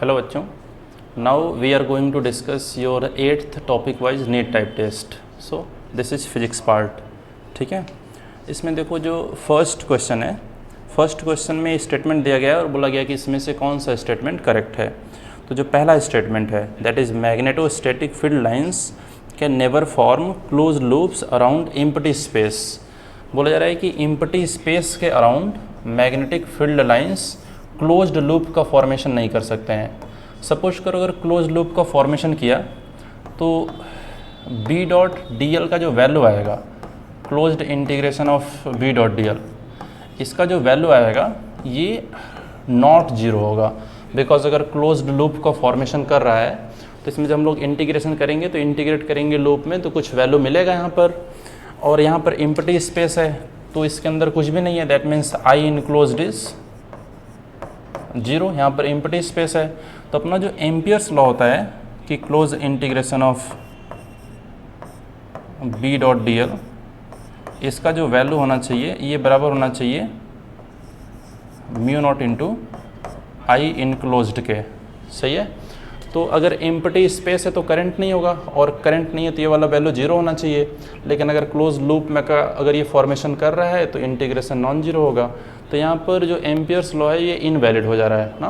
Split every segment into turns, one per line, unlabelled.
Hello बच्चों, now we are going to discuss your 8th topic wise NEET type test. So this is physics part. ठीक है, इसमें देखो जो first question है, फर्स्ट क्वेश्चन में स्टेटमेंट दिया गया है और बोला गया कि इसमें से कौन सा स्टेटमेंट करेक्ट है. तो जो पहला स्टेटमेंट है that is magnetostatic field lines can never form close loops around empty space. बोला जा रहा है कि एम्प्टी स्पेस के around magnetic field lines closed loop का फॉर्मेशन नहीं कर सकते हैं. सपोज करो अगर क्लोज लूप का फॉर्मेशन किया तो बी डॉट डी एल का जो वैल्यू आएगा, closed integration of B dot D L, इसका जो वैल्यू आएगा ये नॉट जीरो होगा. बिकॉज अगर क्लोज्ड लूप का फॉर्मेशन कर रहा है तो इसमें जब हम लोग इंटीग्रेशन करेंगे तो इंटीग्रेट करेंगे लूप में तो कुछ वैल्यू मिलेगा यहाँ पर, और यहाँ पर एम्प्टी स्पेस है तो इसके अंदर कुछ भी नहीं है. That means I enclosed is zero. यहाँ पर एम्प्टी स्पेस है तो अपना जो एम्पियर्स लॉ होता है कि close integration of B dot D L, इसका जो वैल्यू होना चाहिए ये बराबर होना चाहिए mu not into I enclosed के. सही है. तो अगर एम्प्टी स्पेस है तो करंट नहीं होगा, और करंट नहीं है तो ये वाला वैल्यू जीरो होना चाहिए. लेकिन अगर क्लोज लूप में का अगर ये फॉर्मेशन कर रहा है तो इंटीग्रेशन नॉन जीरो होगा. तो यहाँ पर जो एम्पियर्स लॉ है ये इनवैलिड हो जा रहा है ना.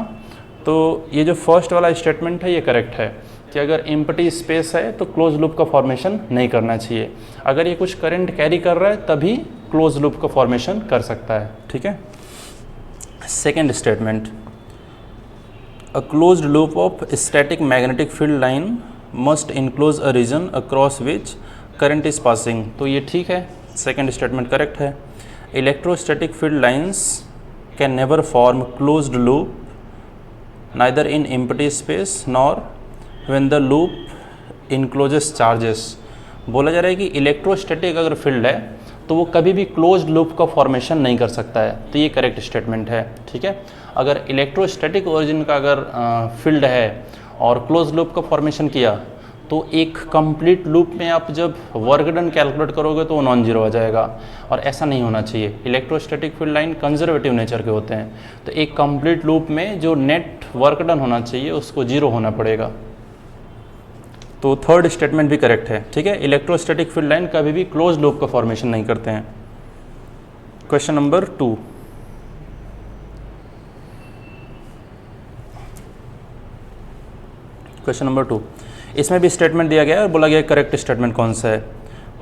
तो ये जो फर्स्ट वाला स्टेटमेंट है ये करेक्ट है कि अगर एम्प्टी स्पेस है तो क्लोज लूप का फॉर्मेशन नहीं करना चाहिए. अगर ये कुछ करंट कैरी कर रहा है तभी क्लोज लूप का फॉर्मेशन कर सकता है. ठीक है. Second statement, A closed loop of static magnetic field line must enclose a region across which current is passing. तो ये ठीक है, सेकेंड स्टेटमेंट करेक्ट है. Electrostatic field lines can never form closed loop neither in empty space nor when the loop encloses charges. बोला जा रहा है कि इलेक्ट्रोस्टैटिक अगर फील्ड है तो वो कभी भी क्लोज्ड लूप का फॉर्मेशन नहीं कर सकता है. तो ये करेक्ट स्टेटमेंट है. ठीक है. अगर इलेक्ट्रोस्टैटिक ओरिजिन का अगर फील्ड है और क्लोज लूप का फॉर्मेशन किया तो एक कंप्लीट लूप में आप जब वर्क डन कैलकुलेट करोगे तो वो नॉन जीरो आ जाएगा, और ऐसा नहीं होना चाहिए. Electrostatic field line conservative nature के होते हैं तो एक कंप्लीट लूप में जो नेट वर्क डन होना चाहिए उसको जीरो होना पड़ेगा. तो थर्ड स्टेटमेंट भी करेक्ट है. ठीक है. इलेक्ट्रोस्टैटिक फील्ड लाइन कभी भी क्लोज लूप का फॉर्मेशन नहीं करते हैं. Question number 2. क्वेश्चन नंबर 2, इसमें भी स्टेटमेंट दिया गया है और बोला गया करेक्ट स्टेटमेंट कौन सा है.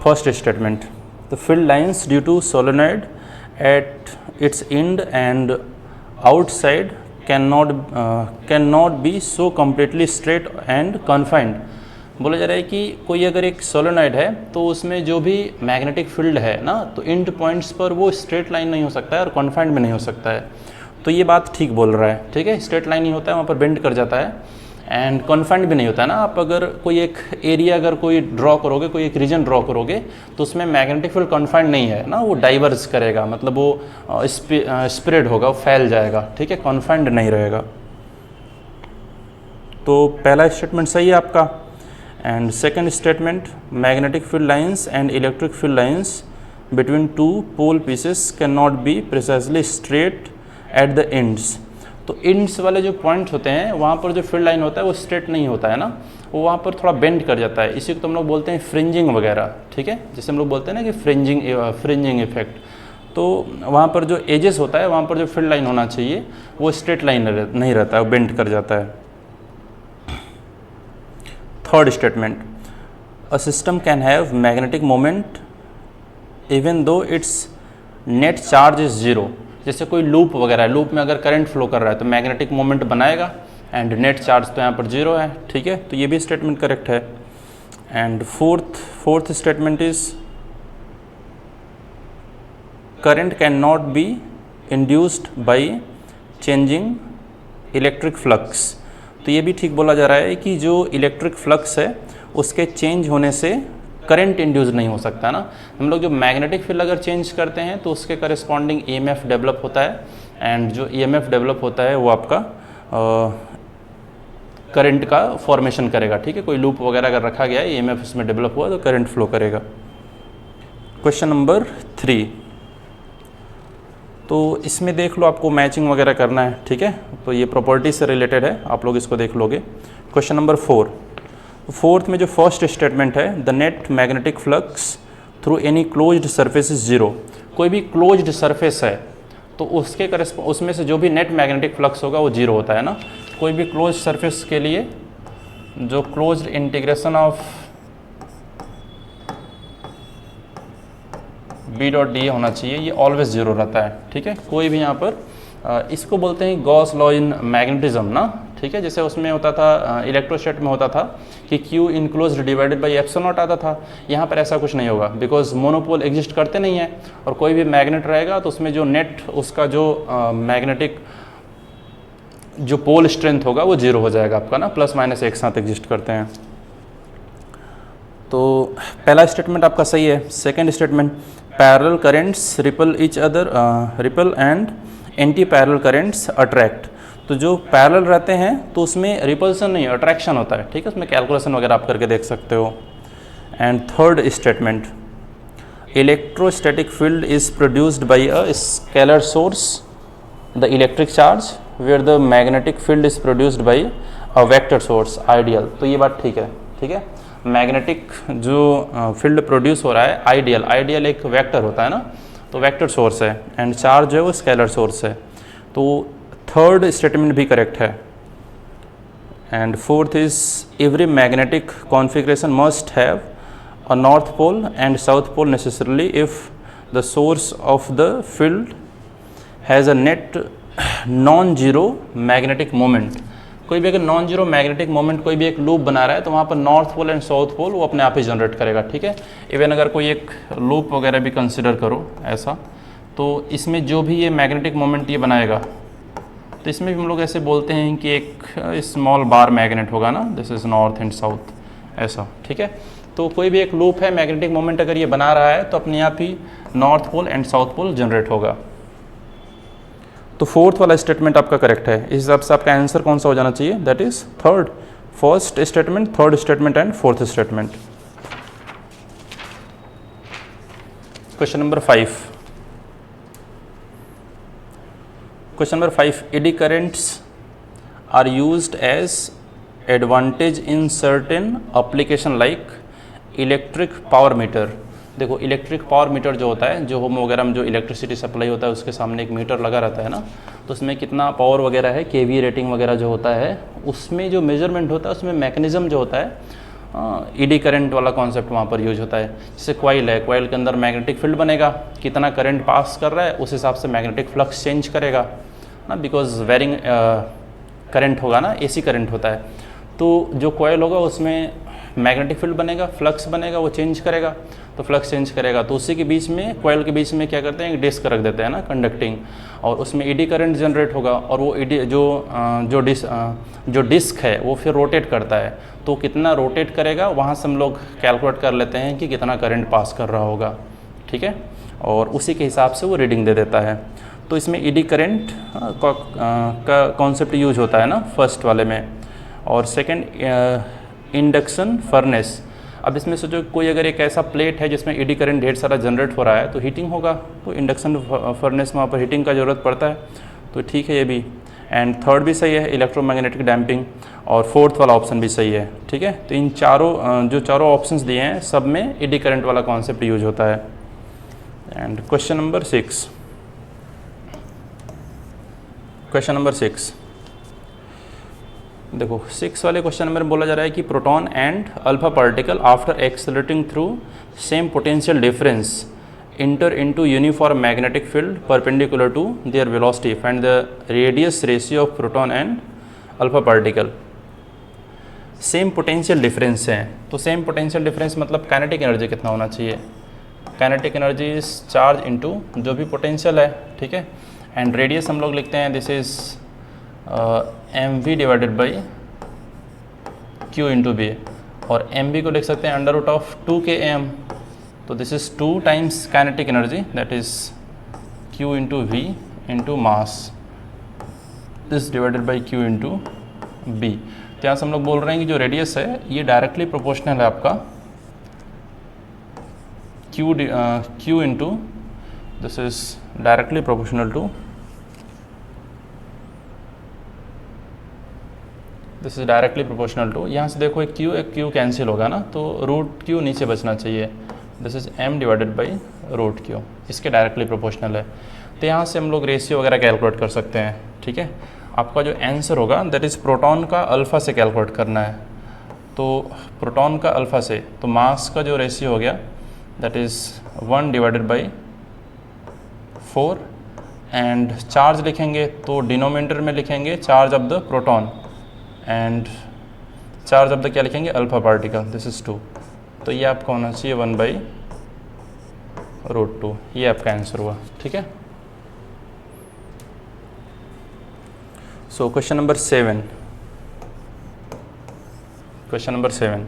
First statement, the field lines due to solenoid at its end and outside can not be so completely straight and confined. बोला जा रहा है कि कोई अगर एक सोलेनॉइड है तो उसमें जो भी मैग्नेटिक फील्ड है ना तो एंड पॉइंट्स पर वो स्ट्रेट लाइन नहीं हो सकता है और कन्फाइंड भी नहीं हो सकता है. तो ये बात ठीक बोल रहा है. ठीक है. स्ट्रेट लाइन ही होता है, वहाँ पर बेंड कर जाता है एंड कन्फाइंड भी नहीं होता है ना. आप अगर कोई एक एरिया अगर कोई ड्रॉ करोगे, कोई एक रीजन ड्रॉ करोगे तो उसमें मैग्नेटिक फील्ड कन्फाइंड नहीं है ना, वो डाइवर्स करेगा, मतलब वो स्प्रेड होगा, वो फैल जाएगा. ठीक है. कन्फाइंड नहीं रहेगा. तो पहला स्टेटमेंट सही है आपका. And second statement, magnetic field lines and electric field lines between two pole pieces can not be precisely straight at the ends. तो एंड्स वाले जो पॉइंट्स होते हैं वहाँ पर जो फील्ड लाइन होता है वो स्ट्रेट नहीं होता है ना, वो वहाँ पर थोड़ा बेंड कर जाता है. इसी को तो हम लोग बोलते हैं फ्रिंजिंग वगैरह. ठीक है. जैसे हम लोग बोलते हैं ना कि फ्रिंजिंग इफेक्ट. तो वहाँ पर जो एजेस होता है वहाँ पर जो फील्ड लाइन होना चाहिए वो स्ट्रेट लाइन नहीं रहता है, वो बेंड कर जाता है. Third statement, a system can have magnetic moment even though it's net charge is zero. जैसे कोई लूप वगैरह है, लूप में अगर करंट फ्लो कर रहा है तो मैग्नेटिक मोमेंट बनाएगा एंड नेट चार्ज तो यहाँ पर जीरो है. ठीक है. तो ये भी स्टेटमेंट करेक्ट है. And fourth statement is current can not be induced by changing electric flux. तो ये भी ठीक बोला जा रहा है कि जो इलेक्ट्रिक फ्लक्स है उसके चेंज होने से करंट इंड्यूस नहीं हो सकता ना. हम लोग जो मैग्नेटिक फील्ड अगर चेंज करते हैं तो उसके करस्पॉन्डिंग ईएमएफ डेवलप होता है, एंड जो ईएमएफ डेवलप होता है वो आपका करंट का फॉर्मेशन करेगा. ठीक है. कोई लूप वगैरह अगर रखा गया है, ईएमएफ उसमें डेवलप हुआ तो करंट फ्लो करेगा. क्वेश्चन नंबर 3, तो इसमें देख लो, आपको मैचिंग वगैरह करना है, ठीक है। तो ये प्रॉपर्टी से रिलेटेड है, आप लोग इसको देख लोगे। क्वेश्चन नंबर 4, फोर्थ में जो फर्स्ट स्टेटमेंट है, the net magnetic flux through any closed surface is zero. कोई भी क्लोज्ड सरफेस है तो उसके उसमें से जो भी नेट मैग्नेटिक फ्लक्स होगा वो जीरो होता है ना। कोई भी क्लोज सरफेस के लिए जो closed integration of B dot D होना चाहिए, ये ऑलवेज जीरो रहता है, ठीक है। कोई भी यहाँ पर इसको बोलते हैं गॉस लॉ इन मैग्नेटिज्म ना, ठीक है। जैसे उसमें होता था इलेक्ट्रोस्टैट में होता था कि Q enclosed divided by epsilon not आता था। यहाँ पर ऐसा कुछ नहीं होगा, बिकॉज मोनोपोल एग्जिस्ट करते नहीं है, और कोई भी मैग्नेट रहेगा तो उसमें जो नेट उसका जो मैग्नेटिक जो पोल स्ट्रेंथ होगा वो जीरो हो जाएगा आपका ना, प्लस माइनस एक साथ एग्जिस्ट करते हैं। तो पहला स्टेटमेंट आपका सही है। Second statement, parallel currents ripple each other, ripple and anti parallel currents attract. तो जो पैरेलल रहते हैं तो उसमें रिपल्सन नहीं, अट्रैक्शन होता है, ठीक है। उसमें कैलकुलेशन वगैरह आप करके देख सकते हो। And third statement, electrostatic field is produced by a scalar source the electric charge where the magnetic field is produced by a vector source ideal. तो ये बात ठीक है, ठीक है। मैग्नेटिक जो फील्ड प्रोड्यूस हो रहा है आइडियल, आइडियल एक वेक्टर होता है ना, तो वेक्टर सोर्स है, एंड चार्ज जो है वो स्केलर सोर्स है। तो थर्ड स्टेटमेंट भी करेक्ट है। And fourth is every magnetic configuration must have a north pole and south pole necessarily if the source of the field has a net non zero magnetic moment. कोई भी अगर non zero magnetic moment कोई भी एक loop बना रहा है तो वहाँ पर north pole and south pole वो अपने आप ही जनरेट करेगा, ठीक है। इवन अगर कोई एक लूप वगैरह भी कंसिडर करो ऐसा, तो इसमें जो भी ये मैग्नेटिक मोमेंट ये बनाएगा, तो इसमें भी हम लोग ऐसे बोलते हैं कि एक स्मॉल बार मैग्नेट होगा ना, this is north and south, ऐसा, ठीक है। तो कोई भी एक लूप है, मैग्नेटिक मोमेंट अगर ये बना रहा है तो अपने आप ही north pole and south pole generate होगा। तो फोर्थ वाला स्टेटमेंट आपका करेक्ट है। इस हिसाब से आपका आंसर कौन सा हो जाना चाहिए, that is third. First statement, third statement and fourth statement. Question number 5, question number 5, eddy currents are used as advantage in certain application like electric power meter. देखो, इलेक्ट्रिक पावर मीटर जो होता है, जो होम वगैरह में जो electricity supply होता है उसके सामने एक मीटर लगा रहता है ना, तो उसमें कितना पावर वगैरह है, केवी रेटिंग वगैरह जो होता है, उसमें जो मेजरमेंट होता है उसमें मैकेनिज्म जो होता है ईडी करंट वाला कॉन्सेप्ट वहाँ पर यूज होता है। जैसे कॉइल है, कॉइल के अंदर मैग्नेटिक फील्ड बनेगा, कितना करंट पास कर रहा है उस हिसाब से मैग्नेटिक फ्लक्स चेंज करेगा ना, बिकॉज वेरिंग करंट होगा ना, एसी करंट होता है। तो जो कॉइल होगा उसमें मैग्नेटिक फील्ड बनेगा, फ्लक्स बनेगा, वो चेंज करेगा, तो फ्लक्स चेंज करेगा तो उसी के बीच में, कॉइल के बीच में क्या करते हैं, एक डिस्क रख देते हैं ना, कंडक्टिंग, और उसमें ईडी करंट जनरेट होगा, और वो ईडी जो डिस्क है वो फिर रोटेट करता है, तो कितना रोटेट करेगा वहाँ से हम लोग कैलकुलेट कर लेते हैं कि कितना करंट पास कर रहा होगा, ठीक है, और उसी के हिसाब से वो रीडिंग दे देता है। तो इसमें ईडी करंट का कॉन्सेप्ट यूज होता है ना फर्स्ट वाले में। और सेकेंड, इंडक्शन फर्नेस। अब इसमें सोचो कोई अगर एक ऐसा प्लेट है जिसमें ईडी करंट ढेर सारा जनरेट हो रहा है तो हीटिंग होगा, तो इंडक्शन फर्नेस में वहाँ पर हीटिंग का ज़रूरत पड़ता है, तो ठीक है ये भी। एंड थर्ड भी सही है, इलेक्ट्रोमैग्नेटिक डैम्पिंग, और फोर्थ वाला ऑप्शन भी सही है, ठीक है। तो इन चारों जो चारों ऑप्शंस दिए हैं सब में ईडी करंट वाला कॉन्सेप्ट यूज होता है। And question number 6, question number 6 देखो, 6 वाले क्वेश्चन में बोला जा रहा है कि proton and alpha particle after accelerating through same potential difference enter into uniform magnetic field perpendicular to their velocity, find the radius ratio of proton and alpha particle. Same potential difference है, तो same potential difference मतलब kinetic energy कितना होना चाहिए, kinetic energy is charge into जो भी potential है, ठीक है। एंड रेडियस हम लोग लिखते हैं, this is mv divided by q into B, और mv को लिख सकते हैं अंडर रूट ऑफ 2km, तो this is 2 times kinetic energy, that is q into v into mass, this divided by q into B. तो यहाँ से हम लोग बोल रहे हैं कि जो रेडियस है ये डायरेक्टली प्रोपोर्शनल है आपका q into this is directly proportional to, this is directly proportional to, यहाँ से देखो एक क्यू कैंसिल होगा ना, तो रूट क्यू नीचे बचना चाहिए, this is m divided by root Q, इसके डायरेक्टली प्रोपोर्शनल है। तो यहाँ से हम लोग रेशियो वगैरह कैलकुलेट कर सकते हैं, ठीक है। आपका जो आंसर होगा दैट इज़ प्रोटॉन का अल्फ़ा से कैलकुलेट करना है, तो प्रोटॉन का अल्फ़ा से, तो मास का जो रेशियो हो गया that is 1 divided by 4, and charge लिखेंगे तो डिनोमिनेटर में लिखेंगे charge of the proton, and charge of the क्या लिखेंगे, अल्फ़ा पार्टिकल, दिस इज़ 2। तो ये आपका होना चाहिए 1 बाई रूट 2, ये आपका आंसर हुआ, ठीक है। So question number 7, question number 7,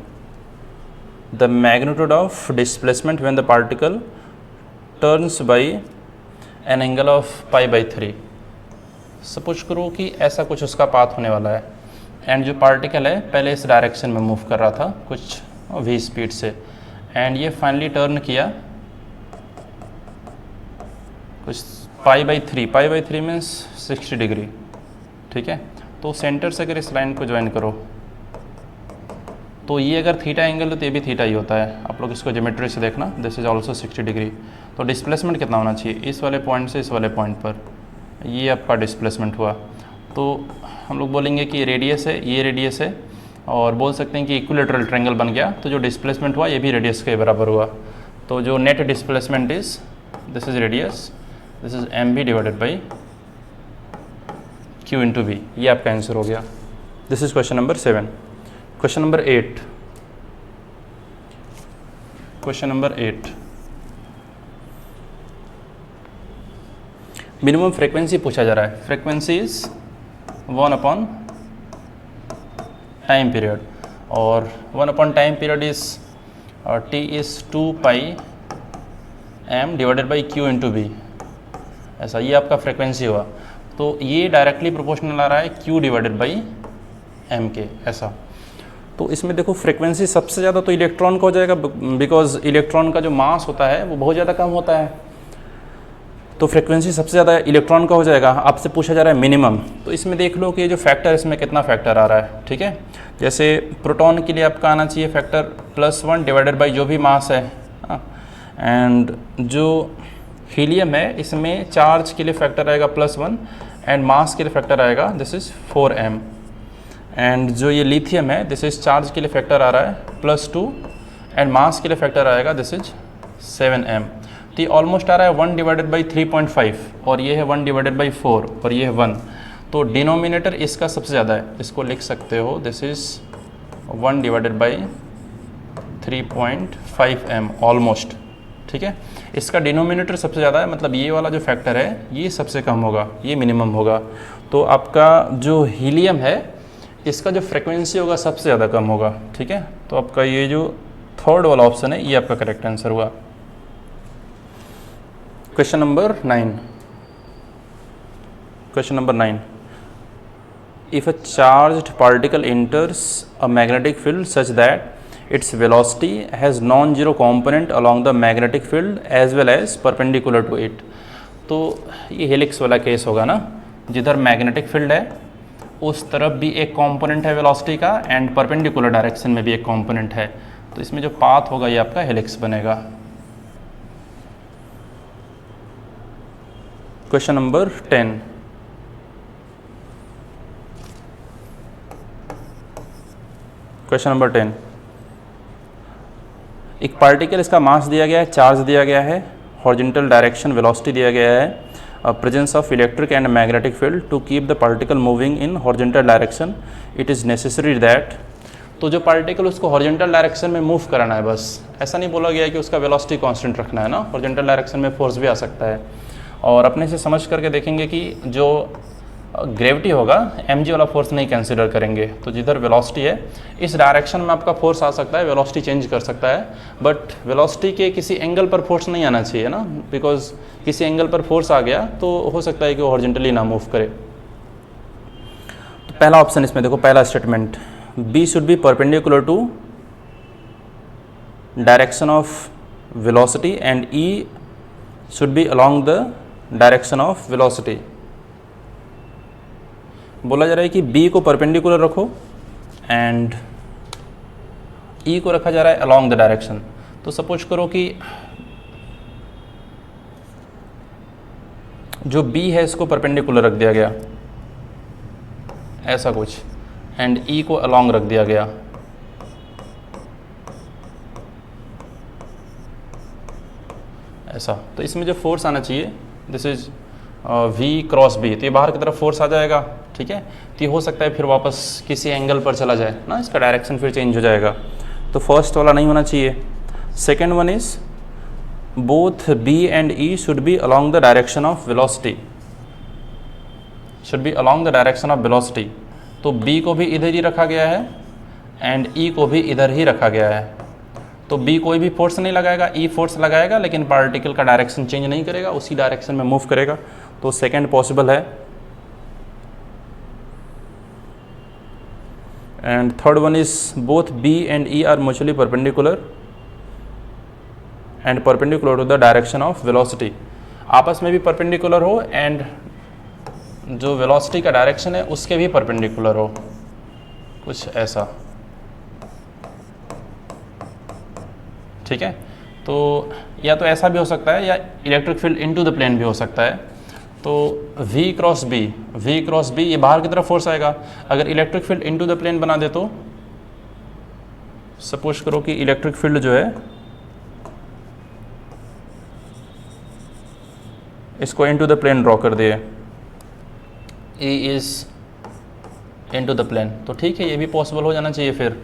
the magnitude of displacement when the particle turns by an angle of π/3। Suppose करो कि ऐसा कुछ उसका पाथ होने वाला है, एंड जो पार्टिकल है पहले इस डायरेक्शन में मूव कर रहा था कुछ v स्पीड से, एंड ये फाइनली टर्न किया कुछ π/3 मीन्स 60 डिग्री, ठीक है। तो सेंटर से अगर इस लाइन को ज्वाइन करो तो ये अगर थीटा एंगल है तो ये भी थीटा ही होता है, आप लोग इसको ज्योमेट्री से देखना, दिस इज ऑल्सो 60 डिग्री। तो डिस्प्लेसमेंट कितना होना चाहिए, इस वाले पॉइंट से इस वाले पॉइंट पर, ये आपका डिस्प्लेसमेंट हुआ। तो हम लोग बोलेंगे कि रेडियस है, ये रेडियस है, और बोल सकते हैं कि इक्विलेटरल ट्रायंगल बन गया, तो जो डिस्प्लेसमेंट हुआ ये भी रेडियस के बराबर हुआ। तो जो net displacement is, this is radius, this is mv divided by q into v, ये आपका आंसर हो गया। This is question number 7। Question number 8, question number 8, minimum frequency पूछा जा रहा है। Frequency is 1 upon time period, और 1 upon time period is t is 2 pi m divided by q into v, ऐसा ये आपका फ्रीक्वेंसी हुआ। तो ये डायरेक्टली प्रोपोर्शनल आ रहा है q डिवाइडेड बाई m के, ऐसा। तो इसमें देखो फ्रीक्वेंसी सबसे ज़्यादा तो इलेक्ट्रॉन का हो जाएगा, बिकॉज इलेक्ट्रॉन का जो मास होता है वो बहुत ज़्यादा कम होता है, तो फ्रीक्वेंसी सबसे ज़्यादा इलेक्ट्रॉन का हो जाएगा। आपसे पूछा जा रहा है मिनिमम, तो इसमें देख लो कि ये जो फैक्टर इसमें कितना फैक्टर आ रहा है, ठीक है। जैसे प्रोटॉन के लिए आपका आना चाहिए फैक्टर +1 डिवाइडेड बाई जो भी मास है, एंड जो हीलियम है इसमें चार्ज के लिए फैक्टर आएगा +1, एंड मास के लिए फैक्टर आएगा दिस इज़ 4m, एंड जो ये लिथियम है दिस इज चार्ज के लिए फैक्टर आ रहा है +2, एंड मास के लिए फैक्टर आएगा दिस इज 7m। तो ये ऑलमोस्ट आ रहा है 1 डिवाइडेड बाई 3.5, और ये है 1 डिवाइडेड बाई 4, और ये है 1। तो डिनोमिनेटर इसका सबसे ज़्यादा है, इसको लिख सकते हो this is 1 divided by 3.5m almost, ठीक है। इसका डिनोमिनेटर सबसे ज़्यादा है, मतलब ये वाला जो फैक्टर है ये सबसे कम होगा, ये मिनिमम होगा। तो आपका जो हीलियम है इसका जो फ्रीक्वेंसी होगा सबसे ज़्यादा कम होगा, ठीक है। तो आपका ये जो थर्ड वाला ऑप्शन है ये आपका करेक्ट आंसर हुआ। Question number 9, question number 9, if a charged particle enters a magnetic field such that its velocity has non-zero component along the magnetic field as well as perpendicular to it। तो ये helix वाला case होगा ना, जिधर magnetic field है उस तरफ भी एक कंपोनेंट है वेलोसिटी का, एंड परपेंडिकुलर डायरेक्शन में भी एक कंपोनेंट है, तो इसमें जो पाथ होगा ये आपका हेलिक्स बनेगा। क्वेश्चन नंबर 10, क्वेश्चन नंबर 10, एक पार्टिकल, इसका मास दिया गया है, चार्ज दिया गया है, हॉरिजॉन्टल डायरेक्शन वेलोसिटी दिया गया है, presence of electric and magnetic field to keep the particle moving in horizontal direction it is necessary that। तो जो पार्टिकल उसको हॉरिजॉन्टल डायरेक्शन में मूव कराना है, बस ऐसा नहीं बोला गया है कि उसका वेलोसिटी कांस्टेंट रखना है ना, हॉरिजॉन्टल डायरेक्शन में फोर्स भी आ सकता है। और अपने से समझ करके देखेंगे कि जो ग्रेविटी होगा mg वाला फोर्स नहीं कंसिडर करेंगे, तो जिधर वेलोसिटी है इस डायरेक्शन में आपका फोर्स आ सकता है, वेलोसिटी चेंज कर सकता है, बट वेलोसिटी के किसी एंगल पर फोर्स नहीं आना चाहिए ना, बिकॉज किसी एंगल पर फोर्स आ गया तो हो सकता है कि वो हॉरिजॉन्टली ना मूव करे। तो पहला ऑप्शन इसमें देखो, पहला statement, b should be perpendicular to direction of velocity and e should be along the direction of velocity. बोला जा रहा है कि B को परपेंडिकुलर रखो एंड E को रखा जा रहा है along the direction. तो सपोज करो कि जो B है इसको परपेंडिकुलर रख दिया गया ऐसा कुछ, एंड E को along रख दिया गया ऐसा. तो इसमें जो फोर्स आना चाहिए this is V cross B, तो ये बाहर की तरफ फोर्स आ जाएगा. ठीक है, तो ये हो सकता है फिर वापस किसी एंगल पर चला जाए ना, इसका डायरेक्शन फिर चेंज हो जाएगा. तो फर्स्ट वाला नहीं होना चाहिए. Second one is both B and E should be along the direction of velocity. Should be along the direction of velocity. तो B को भी इधर ही रखा गया है एंड E को भी इधर ही रखा गया है. तो B कोई भी फोर्स नहीं लगाएगा, E फोर्स लगाएगा, लेकिन पार्टिकल का डायरेक्शन चेंज नहीं करेगा, उसी डायरेक्शन में मूव करेगा. तो सेकेंड पॉसिबल है. And third one is both B and E are mutually perpendicular and perpendicular to the direction of velocity. आपस में भी परपेंडिकुलर हो एंड जो वेलोसिटी का डायरेक्शन है उसके भी परपेंडिकुलर हो, कुछ ऐसा. ठीक है, तो या तो ऐसा भी हो सकता है या electric field into the plane भी हो सकता है. तो V क्रॉस B ये बाहर की तरफ फोर्स आएगा. अगर electric field into the plane बना दे तो सपोज करो कि इलेक्ट्रिक फील्ड जो है इसको इनटू द प्लेन ड्रॉ कर दिए, E is into the plane. तो ठीक है, ये भी पॉसिबल हो जाना चाहिए. फिर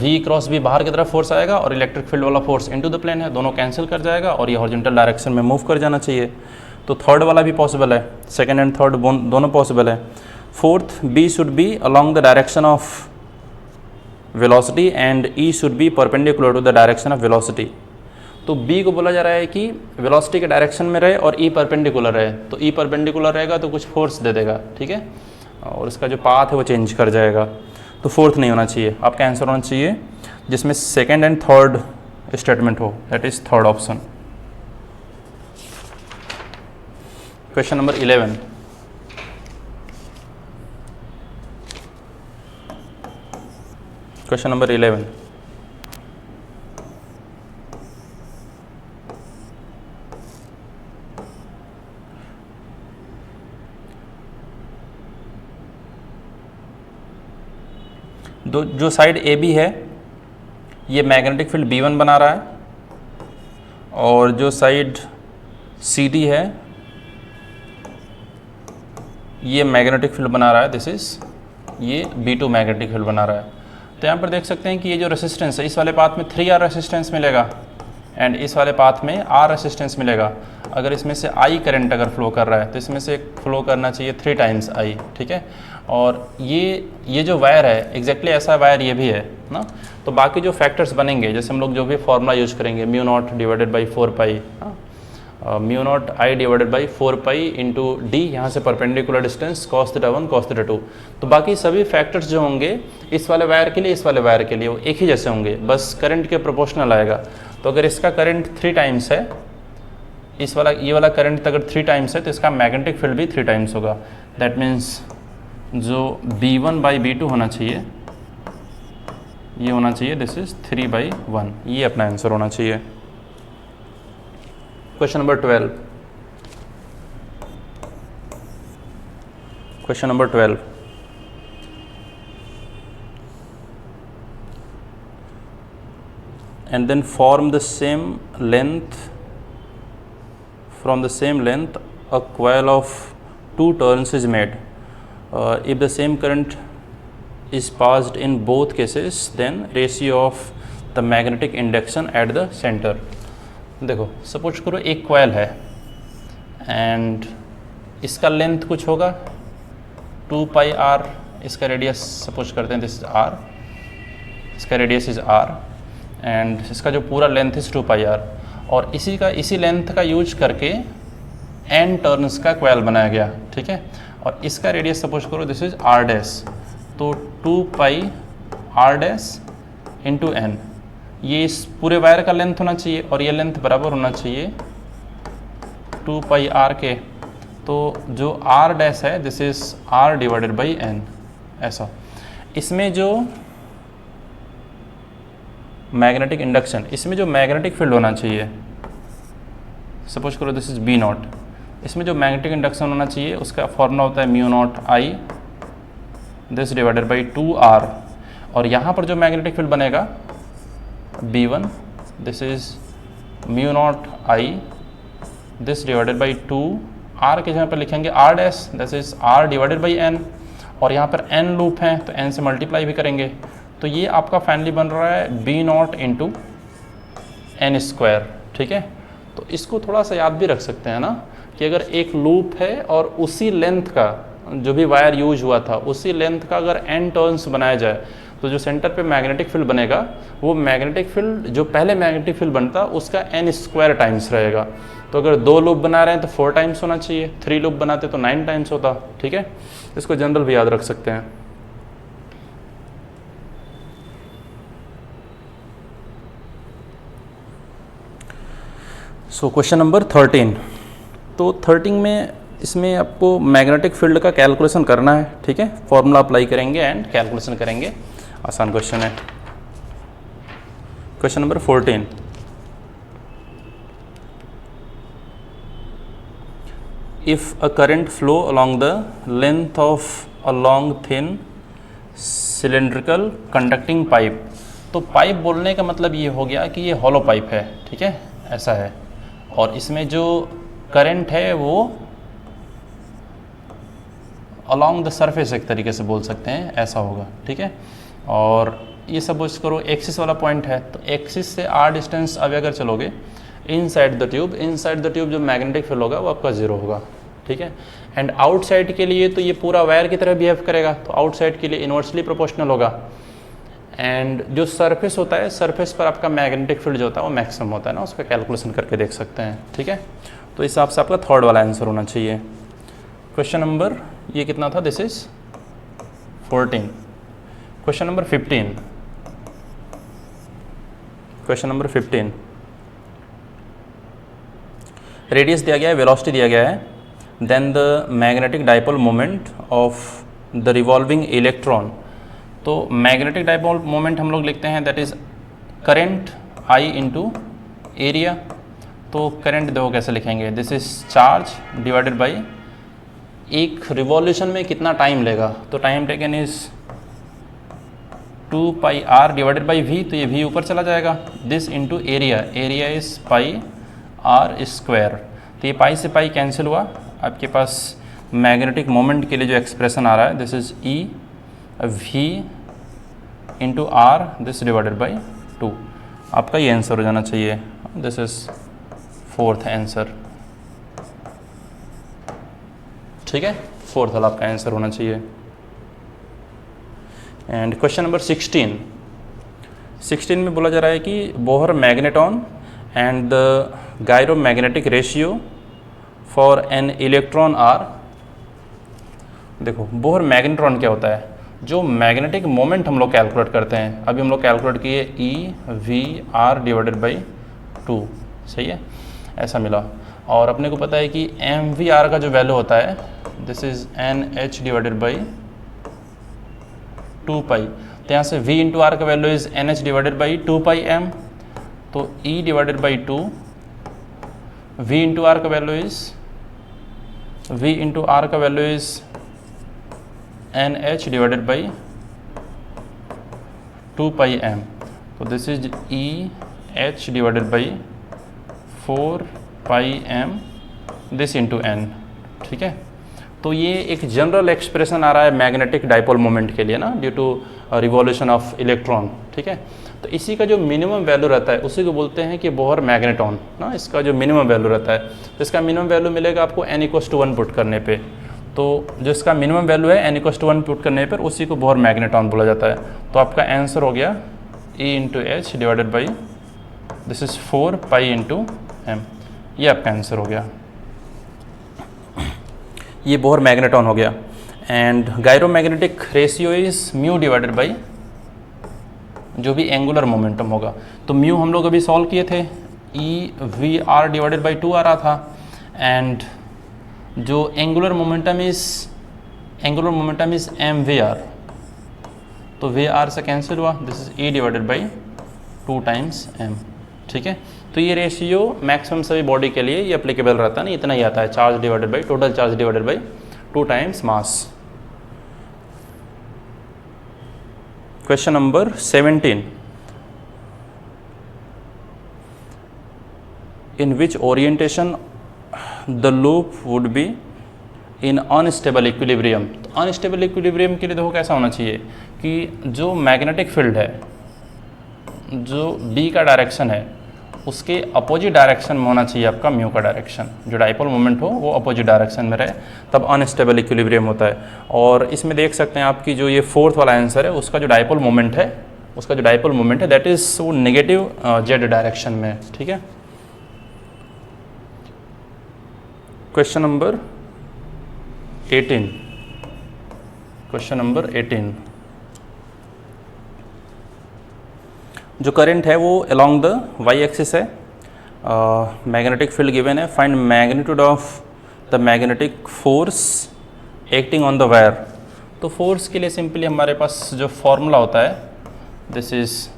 V क्रॉस B बाहर की तरफ फोर्स आएगा और इलेक्ट्रिक फील्ड वाला फोर्स इनटू द प्लेन है, दोनों कैंसिल कर जाएगा और ये हॉरिजॉन्टल डायरेक्शन में मूव कर जाना चाहिए. तो थर्ड वाला भी पॉसिबल है, सेकेंड एंड थर्ड दोनों पॉसिबल है. Fourth, B should be along the direction of velocity and E should be perpendicular to the direction of velocity. तो B को बोला जा रहा है कि वेलोसिटी के डायरेक्शन में रहे और E परपेंडिकुलर रहे. तो E परपेंडिकुलर रहेगा तो कुछ फोर्स दे देगा. ठीक है, और इसका जो पाथ है वो चेंज कर जाएगा. तो फोर्थ नहीं होना चाहिए. आपका आंसर होना चाहिए जिसमें सेकेंड एंड थर्ड स्टेटमेंट हो, that is third option. Question number 11. Question number 11. जो साइड AB है ये मैग्नेटिक फील्ड B1 बना रहा है, और जो साइड CD है ये मैग्नेटिक फील्ड बना रहा है, दिस इज ये B2 मैग्नेटिक फील्ड बना रहा है. तो यहाँ पर देख सकते हैं कि ये जो रेसिस्टेंस है इस वाले पाथ में 3R रेसिस्टेंस मिलेगा एंड इस वाले पाथ में R रेसिस्टेंस मिलेगा. अगर इसमें से I करंट अगर फ्लो कर रहा है तो इसमें से फ्लो करना चाहिए 3 टाइम्स I. ठीक है, और ये जो वायर है एग्जैक्टली ऐसा वायर ये भी है ना. तो बाकी जो फैक्टर्स बनेंगे, जैसे हम लोग जो भी फॉर्मूला यूज करेंगे mu naught divided by 4 pi, mu not I divided by 4 pi into D, यहाँ से perpendicular distance cos theta 1 cos theta 2. तो बाकी सभी फैक्टर्स जो होंगे इस वाले वायर के लिए इस वाले वायर के लिए वो एक ही जैसे होंगे, बस करंट के प्रोपोर्शनल आएगा. तो अगर इसका करंट 3 टाइम्स है, इस वाला ये वाला करंट अगर 3 टाइम्स है तो इसका मैग्नेटिक फील्ड भी 3 टाइम्स होगा. दैट मीन्स जो B1 बाई B2 होना चाहिए ये होना चाहिए दिस इज 3/1. ये अपना आंसर होना चाहिए. Question number 12. Question number 12. And then form the same length, from the same length a coil of 2 turns is made. If the same current is passed in both cases, then ratio of the magnetic induction at the center. देखो suppose करो एक coil है and इसका length कुछ होगा 2πr, इसका radius suppose करते हैं दिस इज r, इसका रेडियस इज r एंड इसका जो पूरा लेंथ इज 2πr, और इसी लेंथ का यूज करके n टर्न्स का कॉयल बनाया गया. ठीक है, और इसका रेडियस सपोज करो दिस इज r डैश, तो 2πr डैश इंटू n, ये इस पूरे वायर का लेंथ होना चाहिए और ये लेंथ बराबर होना चाहिए 2 पाई आर के, तो जो आर डैश है this is R divided by N, ऐसा। इसमें जो मैग्नेटिक इंडक्शन, इसमें जो मैग्नेटिक फील्ड होना चाहिए, सपोज करो दिस इज बी नॉट, इसमें जो मैग्नेटिक इंडक्शन होना चाहिए उसका फॉर्मूला होता है mu naught I this divided by 2r, और यहाँ पर जो मैग्नेटिक फील्ड बनेगा B1 this is mu naught I this divided by 2r के जगह पर लिखेंगे r dash this is r divided by n, और यहाँ पर n लूप हैं तो n से मल्टीप्लाई भी करेंगे, तो ये आपका फाइनली बन रहा है B not into N square, ठीक है। तो इसको थोड़ा सा याद भी रख सकते हैं ना कि अगर एक लूप है और उसी लेंथ का जो भी वायर यूज हुआ था उसी लेंथ का अगर n टर्न्स बनाया जाए तो जो सेंटर पे मैग्नेटिक फील्ड बनेगा वो मैग्नेटिक फील्ड जो पहले मैग्नेटिक फील्ड बनता उसका n स्क्वायर टाइम्स रहेगा। तो अगर 2 लूप बना रहे हैं तो 4 टाइम्स होना चाहिए, 3 लूप बनाते तो 9 टाइम्स होता, ठीक है। इसको जनरल भी याद रख सकते हैं। सो क्वेश्चन नंबर 13, तो 13 में इसमें आपको मैग्नेटिक फील्ड का कैलकुलेशन करना है, ठीक है। फॉर्मूला अप्लाई करेंगे एंड कैलकुलेशन करेंगे, आसान क्वेश्चन है। Question number 14, if a current flow along the length of a long thin cylindrical conducting pipe, तो पाइप बोलने का मतलब ये हो गया कि ये हॉलो पाइप है, ठीक है, ऐसा है, और इसमें जो करंट है वो अलोंग द सरफेस एक तरीके से बोल सकते हैं, ऐसा होगा, ठीक है। और ये सपोज करो एक्सिस वाला पॉइंट है, तो एक्सिस से r डिस्टेंस अब अगर चलोगे इनसाइड द ट्यूब जो मैग्नेटिक फील्ड होगा वो आपका 0 होगा, ठीक है। एंड आउटसाइड के लिए तो ये पूरा वायर की तरह बिहेव करेगा, तो आउटसाइड के लिए इन्वर्सली प्रोपोर्शनल होगा। एंड जो सरफेस होता है, सरफेस पर आपका मैग्नेटिक फील्ड जो होता है वो मैक्सिमम होता है ना, उसका कैलकुलेशन करके देख सकते हैं, ठीक है। तो इस हिसाब से आपका थर्ड वाला आंसर होना चाहिए। क्वेश्चन नंबर ये कितना था, this is 14। Question number 15, question number 15, radius दिया गया है, वेलोसिटी दिया गया है, then the magnetic dipole moment of the revolving electron. तो मैग्नेटिक डाइपोल मोमेंट हम लोग लिखते हैं that is current I into area. तो करंट देखो कैसे लिखेंगे, this is charge divided by एक रिवॉल्यूशन में कितना टाइम लेगा, तो time taken is 2 pi R divided by we, तो ये वी ऊपर चला जाएगा, this into area, area is pi R square, तो ये पाई से पाई कैंसिल हुआ, आपके पास मैग्नेटिक मोमेंट के लिए जो एक्सप्रेशन आ रहा है this is E V into R this divided by 2, आपका ये आंसर हो जाना चाहिए, दिस इज 4th आंसर, ठीक है, 4th वाला आपका आंसर होना चाहिए। एंड क्वेश्चन नंबर 16 में बोला जा रहा है कि Bohr magneton and the gyromagnetic ratio for an electron are. देखो बोहर मैग्नेट्रॉन क्या होता है, जो मैग्नेटिक मोमेंट हम लोग कैलकुलेट करते हैं, अभी हम लोग कैलकुलेट किए E V R divided by 2, सही है, ऐसा मिला। और अपने को पता है कि एम वी आर का जो वैल्यू होता है this is N H divided by 2 pi, तो यहाँ से v इंटू आर का value is N H divided by 2 pi M, तो e divided by 2, v into R का value is N H divided by 2 pi M, तो this is E H divided by 4 pi M this into N, ठीक है। तो ये एक general expression आ रहा है मैग्नेटिक डाइपोल मोमेंट के लिए ना, due to revolution of electron, ठीक है। तो इसी का जो मिनिमम वैल्यू रहता है उसी को बोलते हैं कि बोहर मैग्नेटॉन ना, इसका जो मिनिमम वैल्यू रहता है, तो इसका मिनिमम वैल्यू मिलेगा आपको n=1 पुट करने पे, तो जो इसका मिनिमम वैल्यू है n=1 पुट करने पर उसी को बोहर मैग्नेटॉन बोला जाता है। तो आपका आंसर हो गया E into H divided by this is 4 pi into M, ये आपका आंसर हो गया, ये बोहर मैग्नेटॉन हो गया। And gyromagnetic ratio is mu divided by जो भी एंगुलर मोमेंटम होगा, तो म्यू हम लोग अभी सॉल्व किए थे, E V R divided by 2 आ रहा था, एंड जो angular momentum is M V R, तो वी आर से कैंसिल हुआ, this is E divided by 2 times M. ठीक है, तो ये रेशियो मैक्सिमम सभी बॉडी के लिए ये अप्लीकेबल रहता है ना, इतना ही आता है, charge divided by total charge divided by 2 times mass. Question number 17, in which orientation the loop would be in unstable equilibrium. तो अनस्टेबल इक्विलिब्रियम के लिए देखो कैसा होना चाहिए कि जो मैग्नेटिक फील्ड है, जो बी का डायरेक्शन है, उसके अपोजिट डायरेक्शन में होना चाहिए आपका म्यू का डायरेक्शन, जो डाइपोल मोमेंट हो वो अपोजिट डायरेक्शन में रहे, तब अनस्टेबल इक्विलिब्रियम होता है। और इसमें देख सकते हैं आपकी जो ये 4th वाला आंसर है, उसका जो डाइपोल मोमेंट है, दैट इज वो नेगेटिव जेड डायरेक्शन में है। ठीक है, क्वेश्चन नंबर 18, जो करंट है वो अलोंग द वाई एक्सिस है, मैग्नेटिक फील्ड गिवन है, find magnitude of the magnetic force acting on the wire. तो फोर्स के लिए सिंपली हमारे पास जो फॉर्मूला होता है, this is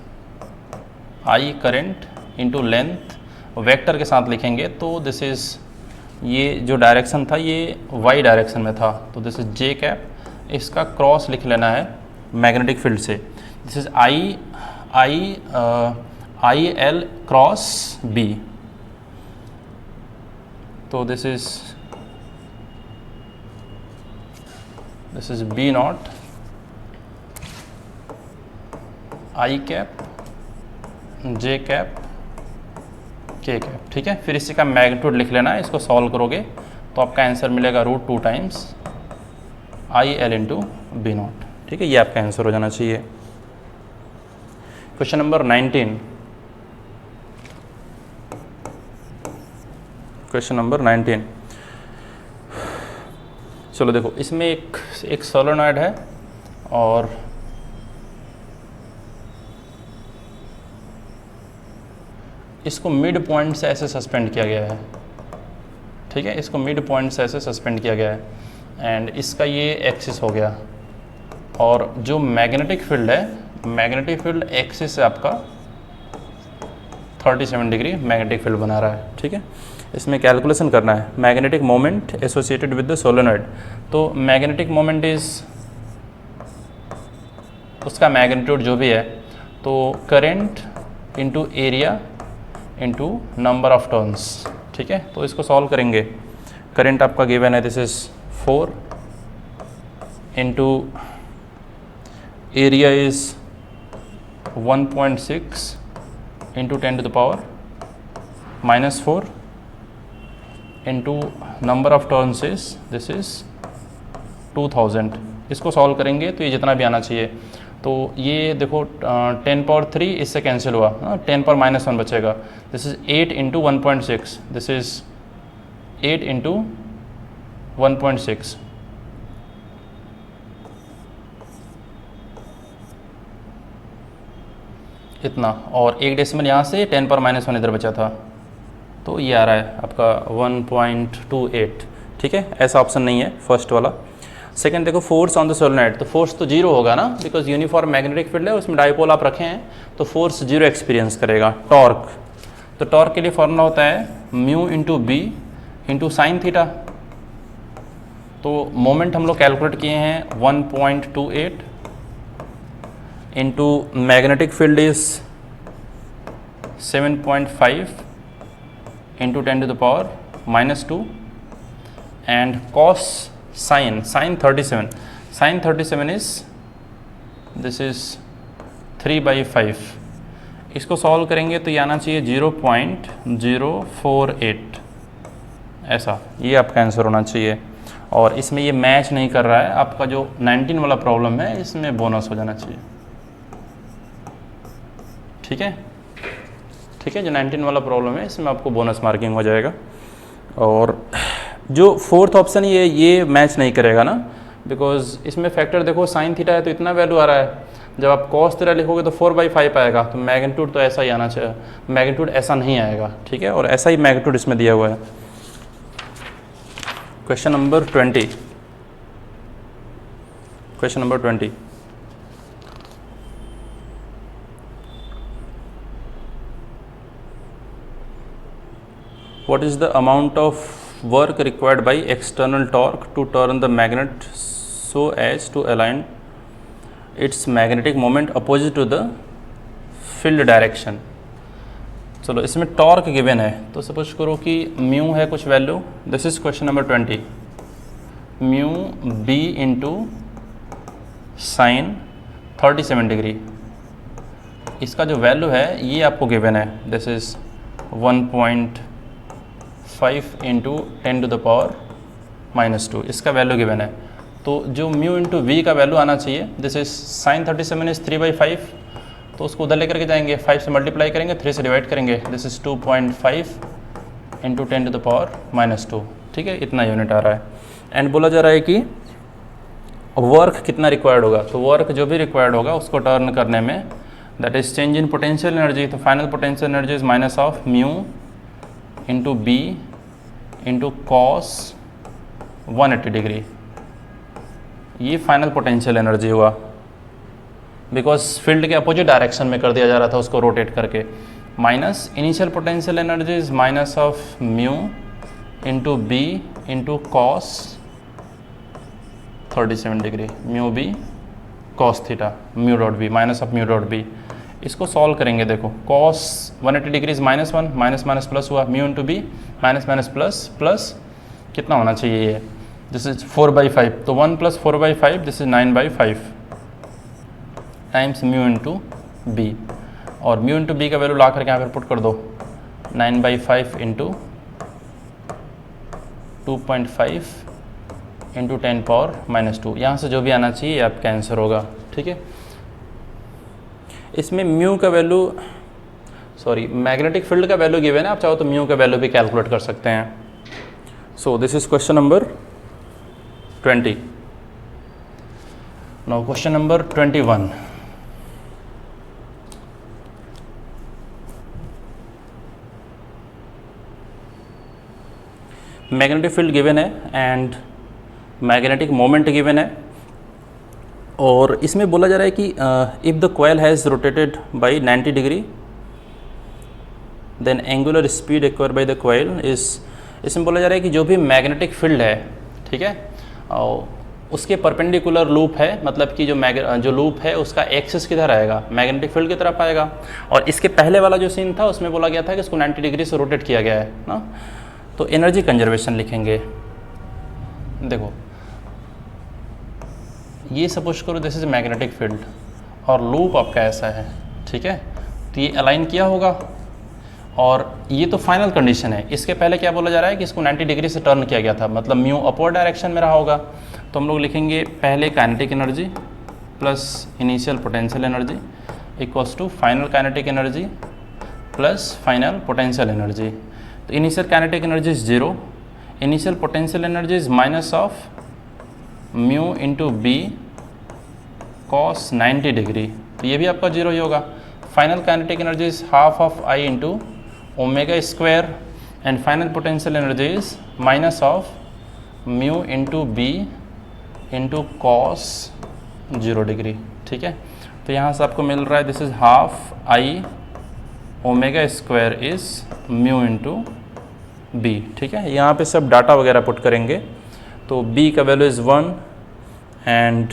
I current into length, vector के साथ लिखेंगे, तो दिस इज, ये जो डायरेक्शन था ये वाई डायरेक्शन में था, तो दिस इज जे कैप, इसका क्रॉस लिख लेना है मैग्नेटिक फील्ड से, this is I L cross B, तो this is B naught I cap J cap K cap. ठीक है, फिर इसी का मैग्नीट्यूड लिख लेना है, इसको सॉल्व करोगे तो आपका आंसर मिलेगा √2 times I L into B not. ठीक है, ये आपका आंसर हो जाना चाहिए। क्वेश्चन नंबर 19, चलो देखो, इसमें एक सोलेनॉइड है और इसको मिड पॉइंट से ऐसे सस्पेंड किया गया है। ठीक है, इसको मिड पॉइंट से ऐसे सस्पेंड किया गया है एंड इसका ये एक्सिस हो गया, और जो मैग्नेटिक फील्ड है, मैग्नेटिक फील्ड एक्सिस से आपका 37 डिग्री मैग्नेटिक फील्ड बना रहा है। ठीक है, इसमें कैलकुलेशन करना है magnetic moment associated with the solenoid. तो मैग्नेटिक मोमेंट इज, उसका मैग्नीट्यूड जो भी है, तो current into area into number of turns. ठीक है, तो इसको सॉल्व करेंगे, करंट आपका गिवन है, this is 4 into area is 1.6 into 10⁻⁻⁴ into number of turns is, this is 2000। इसको सॉल्व करेंगे तो ये जितना भी आना चाहिए, तो ये देखो 10⁻³ इससे कैंसिल हुआ, 10⁻⁻1 बचेगा, this is 8 into 1.6, this is 8 into 1.6, इतना, और 1 डेसिमल यहाँ से 10⁻⁻1 इधर बचा था, तो ये आ रहा है आपका 1.28। ठीक है, ऐसा ऑप्शन नहीं है फर्स्ट वाला। सेकंड देखो, फोर्स ऑन द सोलेनॉइड, तो फोर्स तो 0 होगा ना, बिकॉज यूनिफॉर्म मैग्नेटिक फील्ड है, उसमें डाइपोल आप रखे हैं, तो फोर्स 0 एक्सपीरियंस करेगा। टॉर्क, तो टॉर्क के लिए फॉर्मूला होता है mu into B into sine theta. तो मोमेंट हम लोग कैलकुलेट किए हैं 1.28 into magnetic field is 7.5 into 10⁻⁻² and cos sine 37 is, this is 3/5। इसको सॉल्व करेंगे तो ये आना चाहिए 0.048, ऐसा, ये आपका आंसर होना चाहिए। और इसमें ये मैच नहीं कर रहा है, आपका जो 19 वाला प्रॉब्लम है इसमें बोनस हो जाना चाहिए। ठीक है, जो 19 वाला प्रॉब्लम है इसमें आपको बोनस मार्किंग हो जाएगा। और जो 4th ऑप्शन ये मैच नहीं करेगा ना, बिकॉज इसमें फैक्टर देखो साइन थीटा है तो इतना वैल्यू आ रहा है, जब आप कॉस थीटा लिखोगे तो 4/5 आएगा, तो मैग्नीट्यूड तो ऐसा ही आना चाहिए, मैग्नीट्यूड ऐसा नहीं आएगा। ठीक है, और ऐसा ही मैग्नीट्यूड इसमें दिया हुआ है। Question number 20. Question number 20. What is the amount of work required by external torque to turn the magnet so as to align its magnetic moment opposite to the field direction? चलो इसमें torque given है, तो suppose करो कि mu है कुछ value. This is question number 20. Mu B into sine 37 degree, इसका जो वैल्यू है ये आपको गिवन है. This is 1.5 into 10 to the power -2, इसका वैल्यू गिवन है. तो जो म्यू इंटू वी का वैल्यू आना चाहिए, दिस इज साइन 37 इज 3/5, तो उसको उधर लेकर के जाएंगे, 5 से मल्टीप्लाई करेंगे, 3 से डिवाइड करेंगे. This is 2.5 into 10 to the power -2. ठीक है, इतना यूनिट आ रहा है. एंड बोला जा रहा है कि वर्क कितना रिक्वायर्ड होगा. तो वर्क जो भी रिक्वायर्ड होगा उसको टर्न करने में, that is change in potential energy. तो final potential energy is minus of mu into B into cos 180 degree. ये फाइनल पोटेंशियल एनर्जी हुआ, बिकॉज फील्ड के अपोजिट डायरेक्शन में कर दिया जा रहा था उसको रोटेट करके. Minus initial potential energy is minus of mu into B into cos 37 degree, mu B cos theta, mu dot B minus of mu dot B. इसको सॉल्व करेंगे. देखो cos 180 degree is -1, minus minus plus हुआ, mu into B minus minus plus plus कितना होना चाहिए ये, this is 4/5. तो 1 + 4/5, this is 9/5 times mu into B. और म्यू इंटू बी का वैल्यू ला करके यहाँ पर पुट कर दो, 9/5 इंटू 2.5 इंटू 10 पावर -2. यहाँ से जो भी आना चाहिए आपका आंसर होगा. ठीक है, इसमें म्यू का वैल्यू, सॉरी मैग्नेटिक फील्ड का वैल्यू गिवन है, आप चाहो तो म्यू का वैल्यू भी कैलकुलेट कर सकते हैं. So this is question number 20. Now question number 21. Magnetic field given है एंड मैग्नेटिक मोमेंट गिवन है, और इसमें बोला जा रहा है कि if the coil has rotated by 90 degree then angular speed acquired by the coil is. इसमें बोला जा रहा है कि जो भी मैग्नेटिक फील्ड है, ठीक है, और उसके परपेंडिकुलर लूप है, मतलब कि जो लूप है उसका एक्सिस किधर आएगा, मैग्नेटिक फील्ड की तरफ आएगा. और इसके पहले वाला जो सीन था उसमें बोला गया था कि इसको 90 डिग्री से रोटेट किया गया है ना. तो एनर्जी कंजर्वेशन लिखेंगे. देखो ये सपोज करो दिस इज मैग्नेटिक फील्ड और लूप आपका ऐसा है, ठीक है. तो ये अलाइन किया होगा, और ये तो फाइनल कंडीशन है. इसके पहले क्या बोला जा रहा है कि इसको 90 डिग्री से टर्न किया गया था, मतलब म्यू अपवर्ड डायरेक्शन में रहा होगा. तो हम लोग लिखेंगे पहले kinetic energy plus initial potential energy equals to final kinetic energy plus final potential energy. तो initial kinetic energy is 0, initial potential energy is minus of mu into B cos 90 degree. तो ये भी आपका 0 ही होगा. Final kinetic energy is half of I into omega square and final potential energy is minus of mu into B into cos 0 degree. ठीक है, तो यहाँ से आपको मिल रहा है this is half I omega square is mu into B. ठीक है, यहाँ पे सब डाटा वगैरह पुट करेंगे. तो b का value is 1 and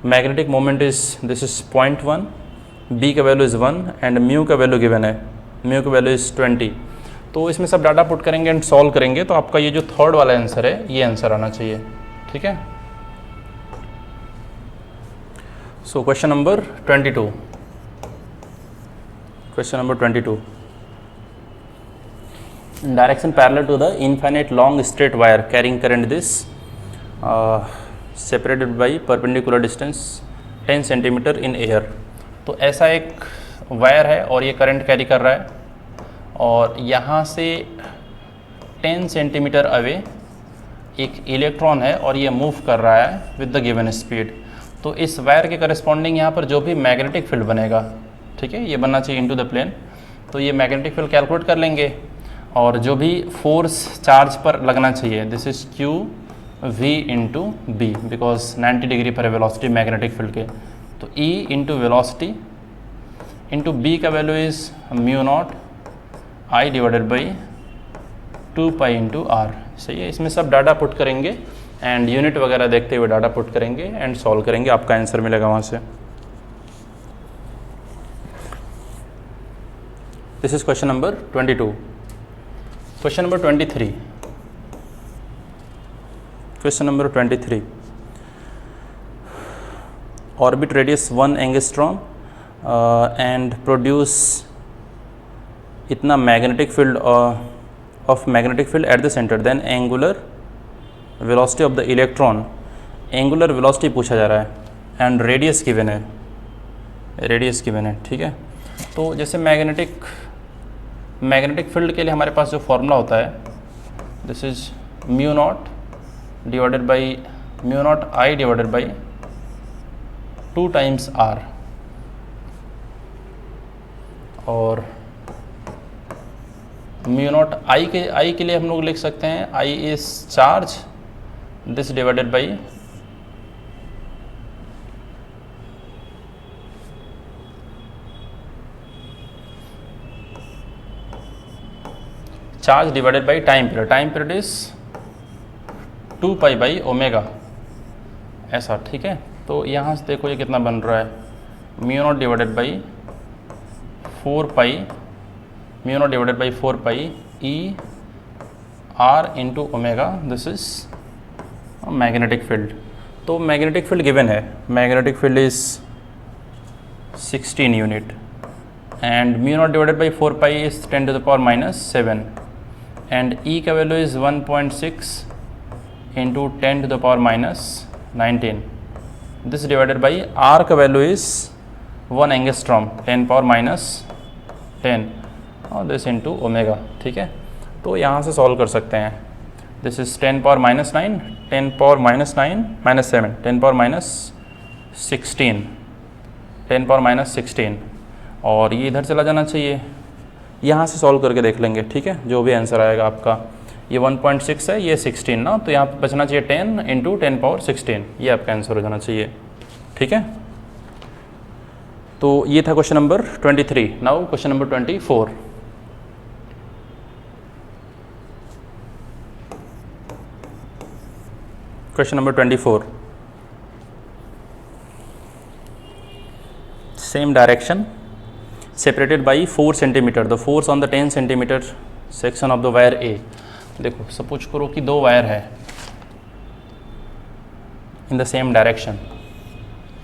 magnetic moment is this is 0.1, b का वैल्यू इज़ 1 एंड म्यू का वैल्यू गिवन है, म्यू का वैल्यू इज़ 20. तो इसमें सब डाटा पुट करेंगे एंड सॉल्व करेंगे. तो आपका ये जो थर्ड वाला आंसर है ये आंसर आना चाहिए. ठीक है, so question number 22. Question number 22. Direction parallel to the infinite long straight wire carrying current this separated by perpendicular distance 10 cm in air. तो ऐसा एक वायर है और ये करंट कैरी कर रहा है, और यहाँ से 10 सेंटीमीटर अवे एक इलेक्ट्रॉन है और ये मूव कर रहा है विद द गिवन स्पीड. तो इस वायर के करस्पॉन्डिंग यहाँ पर जो भी मैग्नेटिक फील्ड बनेगा, ठीक है, ये बनना चाहिए इनटू द प्लेन. तो ये मैग्नेटिक फील्ड कैलकुलेट कर लेंगे. और जो भी फोर्स चार्ज पर लगना चाहिए this is Q V into B, because 90 degree पर है वेलोसिटी मैग्नेटिक फील्ड के, तो E into velocity into B का value is mu naught I divided by 2 pi into R. सही है, इसमें सब डाटा पुट करेंगे एंड यूनिट वगैरह देखते हुए डाटा पुट करेंगे एंड सॉल्व करेंगे, आपका आंसर मिलेगा वहाँ से। This is question number 22। Question number 23। Question number 23, orbit radius 1 angstrom and produce इतना magnetic field of magnetic field at the centre, then angular velocity of the electron, angular velocity पूछा जा रहा है एंड रेडियस गिवन है, radius given है। ठीक है, तो जैसे मैग्नेटिक फील्ड के लिए हमारे पास जो फॉर्मूला होता है this is mu naught divided by mu naught I divided by 2 times R, और म्यू नॉट आई के लिए हम लोग लिख सकते हैं I is charge, this divided by charge divided by time period is 2 pi by omega, ऐसा। ठीक है, तो यहाँ से देखो ये कितना बन रहा है, mu naught divided by 4 pi, mu naught divided by 4 pi E R into omega, this is magnetic field. तो मैग्नेटिक फील्ड गिवन है, magnetic field is 16 unit and mu naught divided by 4 pi is 10 to the power -7 and E का value is 1.6 into 10 to the power -19, this divided by R का value is 1 angstrom 10 power -10 और this into omega. ठीक है, तो यहाँ से solve कर सकते हैं, this is 10 power -9, 10 power -9 -7, 10 power -16, 10 power -16, और ये इधर चला जाना चाहिए, यहाँ से सॉल्व करके देख लेंगे। ठीक है, जो भी आंसर आएगा आपका, ये 1.6 है, ये 16 ना, तो यहाँ पे बचना चाहिए 10 इंटू 10 पावर 16, ये आपका आंसर हो जाना चाहिए। ठीक है, तो ये था question number 23। Now question number 24। Question number 24, same direction separated by 4 centimeter, the force on the 10 centimeter section of the wire A। देखो सपोज करो कि 2 वायर है इन द सेम डायरेक्शन,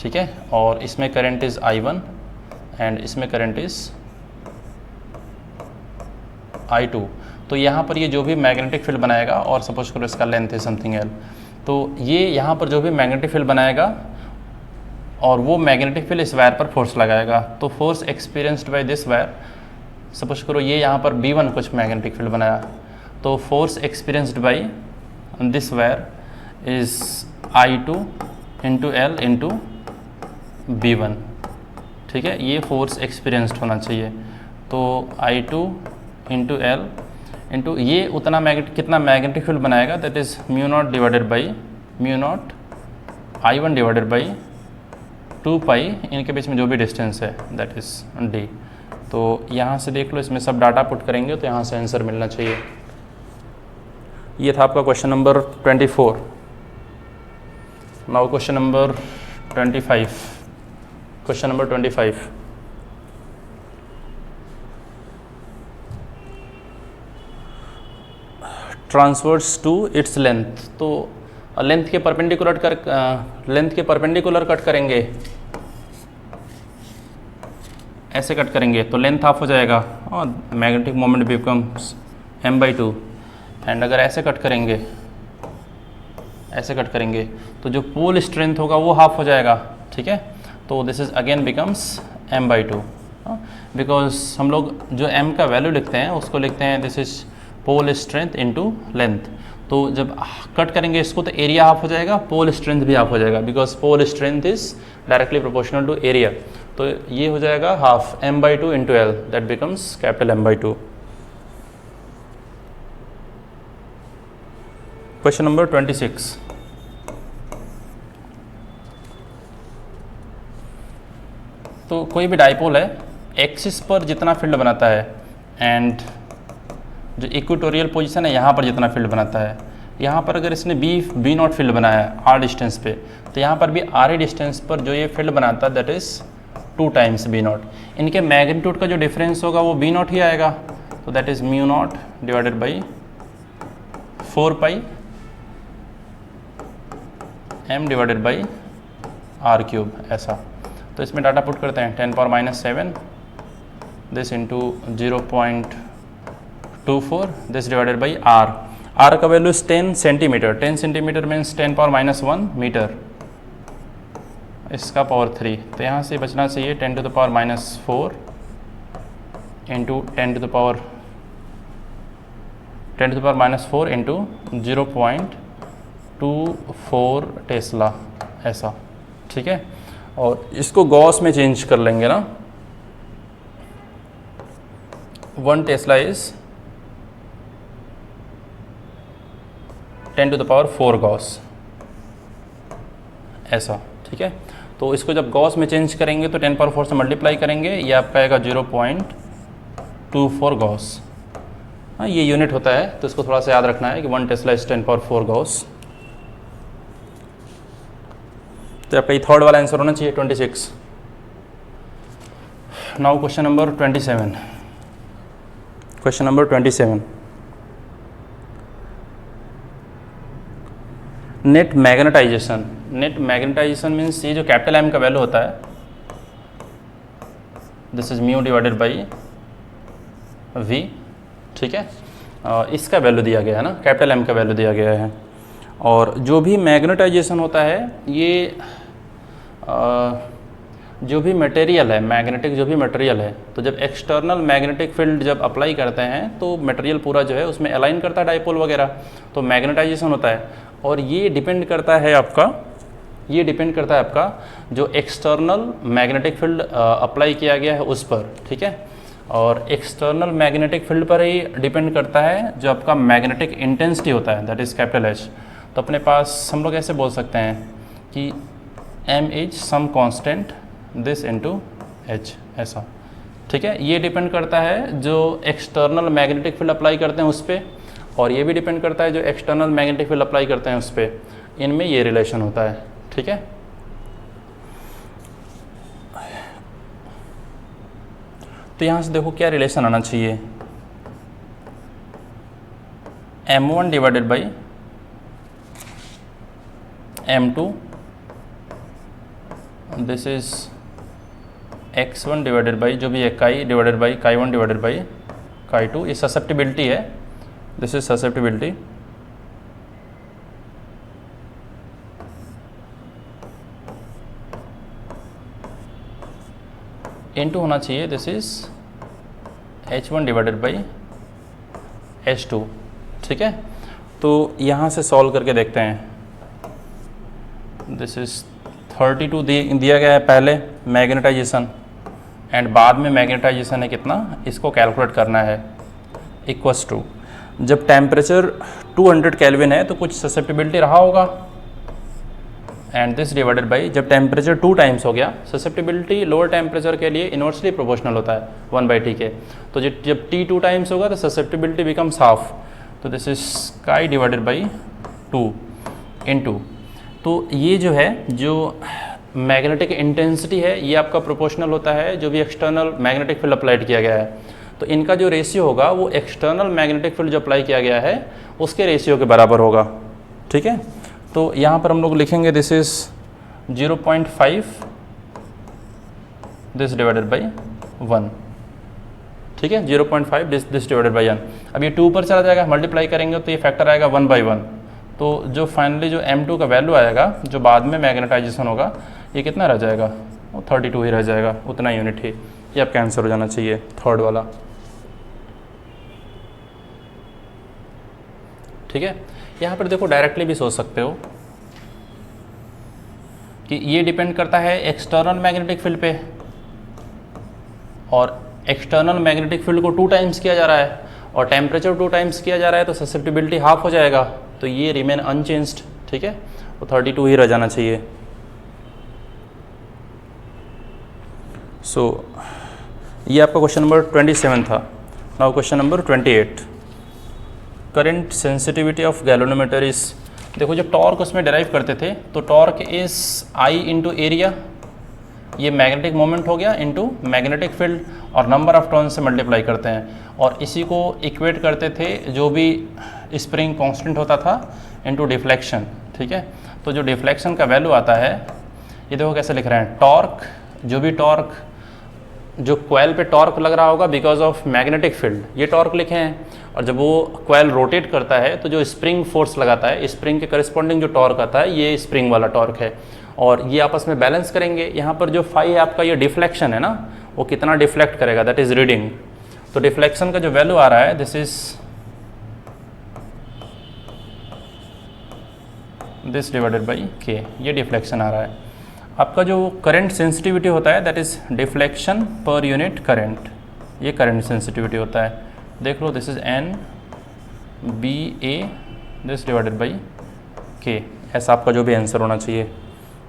ठीक है, और इसमें करंट इज I1 एंड इसमें current is I2। तो यहाँ पर ये जो भी मैग्नेटिक फील्ड बनाएगा, और सपोज करो इसका लेंथ है समथिंग एल, तो ये यहाँ पर जो भी मैग्नेटिक फील्ड बनाएगा और वो मैग्नेटिक फील्ड इस वायर पर फोर्स लगाएगा, तो force experienced by this wire, suppose करो ये यहाँ पर B1 कुछ मैग्नेटिक फील्ड बनाया, तो force experienced by this wire is I2 into L into B1। ठीक है, ये फोर्स एक्सपीरियंस्ड होना चाहिए, तो I2 इंटू एल इंटू ये उतना कितना मैग्नेटिक फील्ड बनाएगा, that is mu naught divided by mu not I1 divided by 2 पाई, इनके बीच में जो भी डिस्टेंस है दैट इज D। तो यहाँ से देख लो, इसमें सब डाटा पुट करेंगे तो यहाँ से आंसर मिलना चाहिए। ये था आपका question number 24। Now question number 25। Question number 25, transverse to its length. तो लेंथ के परपेंडिकुलर कट करेंगे, ऐसे कट करेंगे तो लेंथ हाफ हो जाएगा और magnetic moment becomes m/2, and अगर ऐसे कट करेंगे तो जो पोल स्ट्रेंथ होगा वो हाफ हो जाएगा। ठीक है, तो this is again becomes m/2, because हम लोग जो m का वैल्यू लिखते हैं उसको लिखते हैं this is pole strength into length. तो जब कट करेंगे इसको तो एरिया हाफ हो जाएगा, पोल स्ट्रेंथ भी हाफ हो जाएगा, because pole strength is directly proportional to area. तो ये हो जाएगा half m/2 into L, that becomes capital M/2। Question number 26। तो कोई भी डाइपोल है, एक्सिस पर जितना फील्ड बनाता है एंड जो इक्वेटोरियल पोजीशन है यहाँ पर जितना फील्ड बनाता है, यहाँ पर अगर इसने बी नॉट फील्ड बनाया है आर डिस्टेंस पे, तो यहाँ पर भी आर ए डिस्टेंस पर जो ये फील्ड बनाता है that is 2 times B not. इनके मैग्नीट्यूड का जो डिफरेंस होगा वो बी नॉट ही आएगा, तो that is mu naught divided by 4 pi m divided by R cube, ऐसा। तो इसमें डाटा पुट करते हैं 10⁻⁷ this into 0.24 this divided by R. R का value is 10 centimetre, 10 centimetre means 10⁻⁻1 metre, इसका पावर 3। तो यहाँ से बचना चाहिए 10⁻⁻4 इंटू 10⁻⁻4 इंटू 0.24 टेस्ला, ऐसा, ठीक है। और इसको गॉस में चेंज कर लेंगे ना, 1 टेस्ला इज 10⁴ गॉस, ऐसा, ठीक है। तो इसको जब गॉस में चेंज करेंगे तो 10⁴ से मल्टीप्लाई करेंगे, ये आपका आएगा 0.24 गॉस। हाँ, ये यूनिट होता है, तो इसको थोड़ा सा याद रखना है कि 1 टेस्ला इज 10⁴ गॉस। तो आपका ये थर्ड वाला आंसर होना चाहिए 26। Now question number 27। Question number 27, net magnetization. Net magnetization means ये जो कैपिटल एम का वैल्यू होता है, this is mu divided by V, ठीक है। इसका वैल्यू दिया गया है ना, कैपिटल एम का वैल्यू दिया गया है। और जो भी मैग्नेटाइजेशन होता है, ये जो भी मटेरियल है, मैग्नेटिक जो भी मटेरियल है, तो जब एक्सटर्नल मैग्नेटिक फील्ड जब अप्लाई करते हैं तो मटेरियल पूरा जो है उसमें अलाइन करता है डाइपोल वगैरह, तो मैग्नेटाइजेशन होता है। और ये डिपेंड करता है आपका जो एक्सटर्नल मैग्नेटिक फील्ड अप्लाई किया गया है उस पर, ठीक है। और एक्सटर्नल मैग्नेटिक फील्ड पर ही डिपेंड करता है जो आपका मैग्नेटिक इंटेंसिटी होता है, दैट इज़ कैपिटल एच। तो अपने पास हम लोग ऐसे बोल सकते हैं कि m is some constant this into h, ऐसा, ठीक है। ये डिपेंड करता है जो एक्सटर्नल मैग्नेटिक फील्ड अप्लाई करते हैं उस पर, और ये भी डिपेंड करता है जो एक्सटर्नल मैग्नेटिक फील्ड अप्लाई करते हैं उस पर, इनमें ये रिलेशन होता है, ठीक है। तो यहाँ से देखो क्या रिलेशन आना चाहिए, m1 divided by m2, this is x1 divided by जो भी है काई डिवाइडेड बाई काई1 डिवाइडेड बाई काई2, ये ससेप्टिबिलिटी है, दिस इज ससेप्टिबिलिटी, इनटू होना चाहिए this is h1 divided by h2, ठीक है। तो यहाँ से सॉल्व करके देखते हैं, दिस इज 32 दिया गया है पहले मैग्नेटाइजेशन, एंड बाद में मैग्नेटाइजेशन है कितना, इसको कैलकुलेट करना है, इक्वल्स टू जब टेम्परेचर 200 केल्विन है तो कुछ ससेप्टिबिलिटी रहा होगा, एंड दिस डिवाइडेड बाई जब टेम्परेचर 2 टाइम्स हो गया, ससेप्टिबिलिटी लोअर टेम्परेचर के लिए इनवर्सली प्रोपोर्शनल होता है 1/T के, तो जब T 2 टाइम्स होगा तो ससेप्टिबिलिटी बिकम्स हाफ, तो दिस इज काई डिवाइडेड बाई 2 इनटू, तो ये जो है जो मैग्नेटिक इंटेंसिटी है ये आपका प्रोपोर्शनल होता है जो भी एक्सटर्नल मैग्नेटिक फील्ड अप्लाइड किया गया है, तो इनका जो रेशियो होगा वो एक्सटर्नल मैग्नेटिक फील्ड जो अप्लाई किया गया है उसके रेशियो के बराबर होगा, ठीक है। तो यहाँ पर हम लोग लिखेंगे this is 0.5 this divided by 1, ठीक है, 0.5 दिस डिवाइडेड बाई 1। अब ये 2 पर चला जाएगा, मल्टीप्लाई करेंगे तो ये फैक्टर आएगा 1/1, तो जो फाइनली जो m2 का वैल्यू आएगा जो बाद में मैग्नेटाइजेशन होगा ये कितना रह जाएगा, वो 32 ही रह जाएगा, उतना यूनिट ही। ये आपका आंसर हो जाना चाहिए थर्ड वाला, ठीक है। यहाँ पर देखो डायरेक्टली भी सोच सकते हो कि ये डिपेंड करता है एक्सटर्नल मैग्नेटिक फील्ड पे, और एक्सटर्नल मैग्नेटिक फील्ड को 2 टाइम्स किया जा रहा है और टेम्परेचर 2 टाइम्स किया जा रहा है, तो ससेप्टिबिलिटी हाफ हो जाएगा, तो ये रिमेन अनचेंज्ड, ठीक है, तो 32 ही रह जाना चाहिए। सो ये आपका क्वेश्चन नंबर 27 था। Now question number 28, current sensitivity of galvanometer is, देखो जब टॉर्क उसमें डेराइव करते थे तो torque is I into area, ये मैग्नेटिक मोमेंट हो गया इंटू मैग्नेटिक फील्ड, और नंबर ऑफ टर्न से मल्टीप्लाई करते हैं, और इसी को इक्वेट करते थे जो भी स्प्रिंग कांस्टेंट होता था इंटू डिफ्लेक्शन, ठीक है। तो जो डिफ्लेक्शन का वैल्यू आता है, ये देखो कैसे लिख रहे हैं, टॉर्क, जो भी टॉर्क, जो क्वाइल पे टॉर्क लग रहा होगा बिकॉज ऑफ मैग्नेटिक फील्ड, ये टॉर्क लिखे हैं, और जब वो क्वाइल रोटेट करता है तो जो स्प्रिंग फोर्स लगाता है, स्प्रिंग के करस्पॉन्डिंग जो टॉर्क आता है, ये स्प्रिंग वाला टॉर्क है, और ये आपस में बैलेंस करेंगे। यहाँ पर जो फाई है आपका, ये डिफ्लेक्शन है ना, वो कितना डिफ्लेक्ट करेगा, दैट इज रीडिंग। तो डिफ्लेक्शन का जो वैल्यू आ रहा है, this is this divided by के, ये डिफ्लेक्शन आ रहा है। आपका जो करंट सेंसिटिविटी होता है, that is deflection per unit current, ये करंट सेंसिटिविटी होता है। देख लो, this is N B A this divided by K, ऐसा आपका जो भी आंसर होना चाहिए।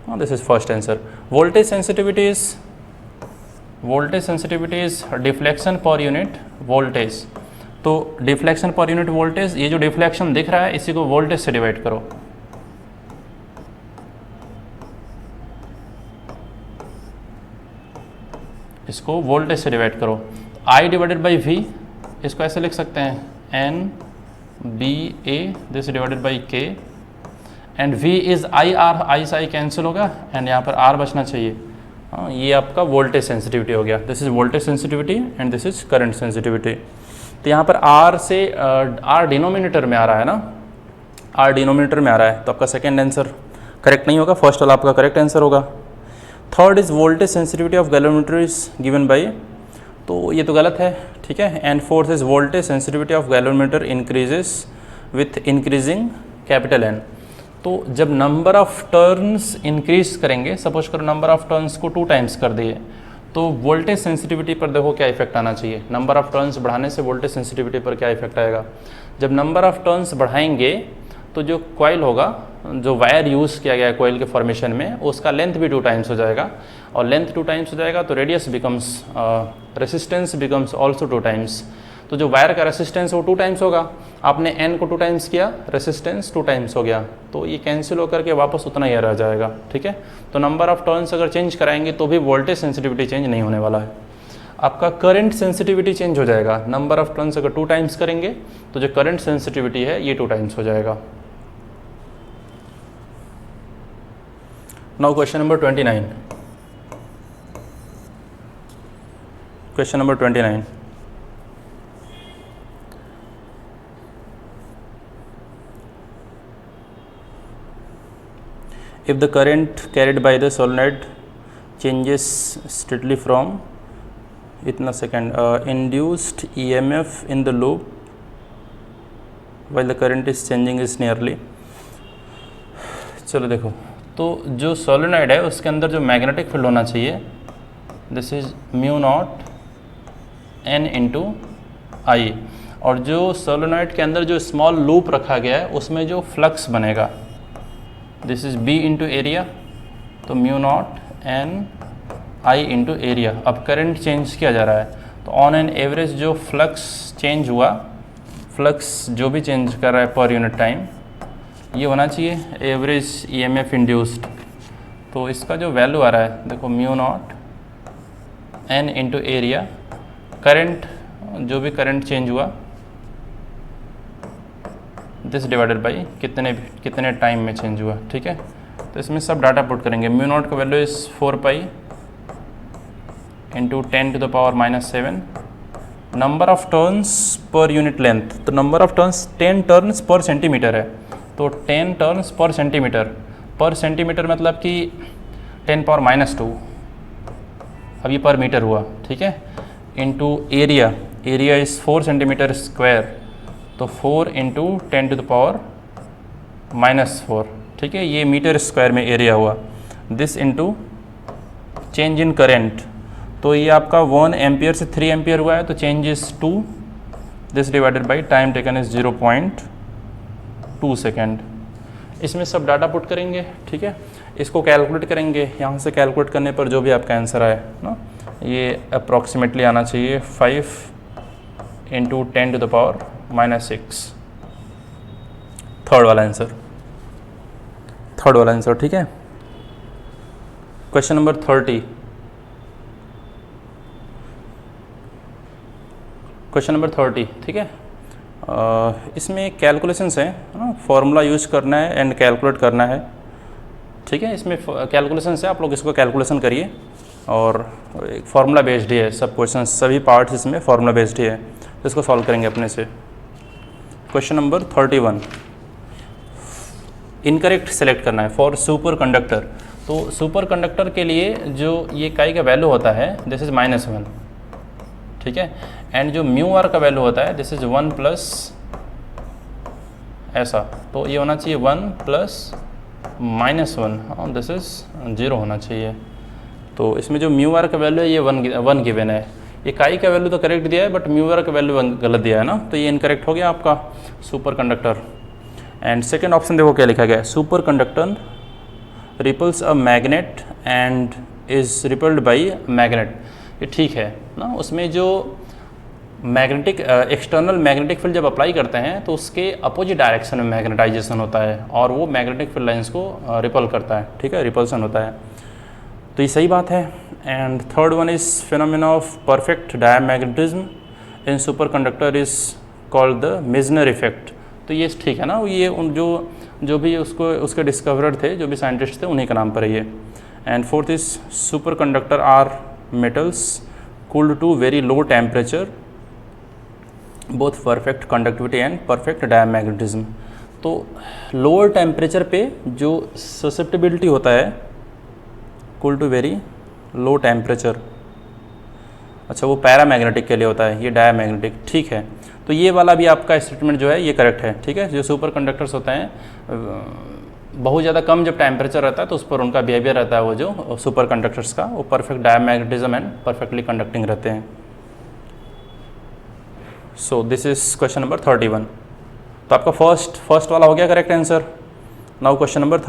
This is first answer. Voltage sensitivity is deflection per unit voltage. तो डिफ्लेक्शन पर यूनिट वोल्टेज, ये जो डिफ्लेक्शन दिख रहा है इसी को वोल्टेज से डिवाइड करो, इसको वोल्टेज से डिवाइड करो। I डिवाइडेड बाई V, इसको ऐसे लिख सकते हैं N B A this divided by K, and V is I R, I से आई कैंसिल होगा, एंड यहाँ पर R बचना चाहिए। हाँ, ये आपका वोल्टेज सेंसिटिविटी हो गया। This is voltage sensitivity and this is current sensitivity. तो यहाँ पर R से R डिनोमिनेटर में आ रहा है ना, R डिनोमिनेटर में आ रहा है, तो आपका सेकेंड आंसर करेक्ट नहीं होगा, फर्स्ट वाला आपका करेक्ट आंसर होगा। Third is voltage sensitivity of galvanometer is given by, तो ये तो गलत है, ठीक है। And fourth is voltage sensitivity of galvanometer increases with increasing capital N. तो जब नंबर ऑफ टर्न्स इंक्रीज करेंगे, सपोज करो नंबर ऑफ टर्न्स को 2 टाइम्स कर दिए, तो वोल्टेज सेंसिटिविटी पर देखो क्या इफेक्ट आना चाहिए। नंबर ऑफ टर्न्स बढ़ाने से वोल्टेज सेंसिटिविटी पर क्या इफेक्ट आएगा। जब नंबर ऑफ टर्न्स बढ़ाएंगे तो जो कॉइल होगा, जो वायर यूज़ किया गया है कॉइल के फॉर्मेशन में, उसका लेंथ भी 2 टाइम्स हो जाएगा, और लेंथ 2 टाइम्स हो जाएगा तो radius becomes, resistance becomes also 2 times. तो जो वायर का रेसिस्टेंस वो 2 टाइम्स होगा, आपने एन को 2 टाइम्स किया, रेसिस्टेंस 2 टाइम्स हो गया, तो ये कैंसिल होकर के वापस उतना ही रह जाएगा, ठीक है। तो नंबर ऑफ टर्न्स अगर चेंज कराएंगे तो भी वोल्टेज सेंसिटिविटी चेंज नहीं होने वाला है, आपका करंट सेंसिटिविटी चेंज हो जाएगा। नंबर ऑफ टर्न्स अगर 2 टाइम्स करेंगे तो जो करंट सेंसिटिविटी है ये 2 टाइम्स हो जाएगा। Now question number 29. Question number 29. If the current carried by the solenoid changes steadily from itna second induced EMF in the loop while the current is changing is nearly, चलो देखो, तो जो solenoid है उसके अंदर जो मैग्नेटिक फील्ड होना चाहिए, this is mu naught N into I, और जो सोलेनॉइड के अंदर जो स्मॉल लूप रखा गया है उसमें जो फ्लक्स बनेगा, this is B into area, तो mu naught N I into area. अब करंट चेंज किया जा रहा है, तो ऑन एन एवरेज जो फ्लक्स चेंज हुआ, फ्लक्स जो भी चेंज कर रहा है पर यूनिट टाइम, ये होना चाहिए एवरेज ईएमएफ इंड्यूस्ड। तो इसका जो वैल्यू आ रहा है देखो, mu naught N into area, current जो भी करंट चेंज हुआ, दिस डिवाइडेड बाई कितने टाइम में चेंज हुआ, ठीक है। तो इसमें सब डाटा पुट करेंगे। म्यू नॉट का value is 4 pi into 10⁻⁻7, number of turns per unit length, तो number of turns 10 turns per centimetre है, तो 10 टर्न्स पर सेंटीमीटर मतलब कि 10⁻², अब ये पर मीटर हुआ, ठीक है, into area, area is 4 centimetre square, तो 4 इंटू 10⁻⁻4, ठीक है, ये मीटर स्क्वायर में एरिया हुआ। This into change in current, तो ये आपका 1 एम्पियर से 3 एम्पियर हुआ है, तो change is 2, this divided by time taken is 0.2 2 second. इसमें सब डाटा पुट करेंगे, ठीक है, इसको कैलकुलेट करेंगे। यहाँ से कैलकुलेट करने पर जो भी आपका आंसर आए ना, ये अप्रॉक्सीमेटली आना चाहिए 5 × 10⁻⁻6, थर्ड वाला आंसर, ठीक है। क्वेश्चन नंबर 30, ठीक है। इसमें कैलकुलेशंस हैं ना, फॉर्मूला यूज करना है एंड कैलकुलेट करना है, ठीक है। इसमें कैलकुलेशंस है, आप लोग इसको कैलकुलेशन करिए और एक फार्मूला बेस्ड ही है सब क्वेश्चन, सभी पार्ट्स इसमें फार्मूला बेस्ड ही है, तो इसको सॉल्व करेंगे अपने से। क्वेश्चन नंबर 31, इनकरेक्ट सेलेक्ट करना है फॉर सुपर कंडक्टर। तो सुपर कंडक्टर के लिए जो ये काई का वैल्यू होता है दिस इज -1, ठीक है, एंड जो म्यू आर का वैल्यू होता है दिस इज 1 प्लस ऐसा, तो ये होना चाहिए 1 प्लस -1, हाँ दिस इज 0 होना चाहिए। तो इसमें जो म्यू आर का वैल्यू है ये 1 गिवन है, ये काई का वैल्यू तो करेक्ट दिया है बट म्यू आर का वैल्यू गलत दिया है ना, तो ये इनकरेक्ट हो गया आपका superconductor. And second option देखो क्या लिखा गया है, superconductor repels a magnet and is repelled by magnet. ये ठीक है ना, उसमें जो मैग्नेटिक एक्सटर्नल मैग्नेटिक फील्ड जब अप्लाई करते हैं तो उसके अपोजिट डायरेक्शन में मैग्नेटाइजेशन होता है और वो मैग्नेटिक फील्ड लाइंस को रिपल करता है, ठीक है, रिपल्सन होता है, तो ये सही बात है। And third one is phenomena of perfect diamagnetism in super conductor is called the Meissner effect. तो ये ठीक है ना, ये उन जो भी उसके डिस्कवरर थे, जो भी साइंटिस्ट थे, उन्हीं का नाम पर है ये। And fourth is superconductor are metals cooled to very low temperature both perfect conductivity and perfect diamagnetism. तो लोअर टेम्परेचर पे जो ससेप्टिबिलिटी होता है cool to very low temperature, अच्छा वो पैरामैग्नेटिक के लिए होता है, ये डायमैग्नेटिक, ठीक है। तो ये वाला भी आपका स्टेटमेंट जो है ये करेक्ट है, ठीक है। जो सुपर कंडक्टर्स होते हैं बहुत ज़्यादा कम जब टेम्परेचर रहता है तो उस पर उनका बिहेवियर रहता है, वो जो सुपर कंडक्टर्स का, वो perfect diamagnetism and perfectly conducting रहते हैं। So this is question number 31। तो आपका फर्स्ट वाला हो गया correct answer. Now question number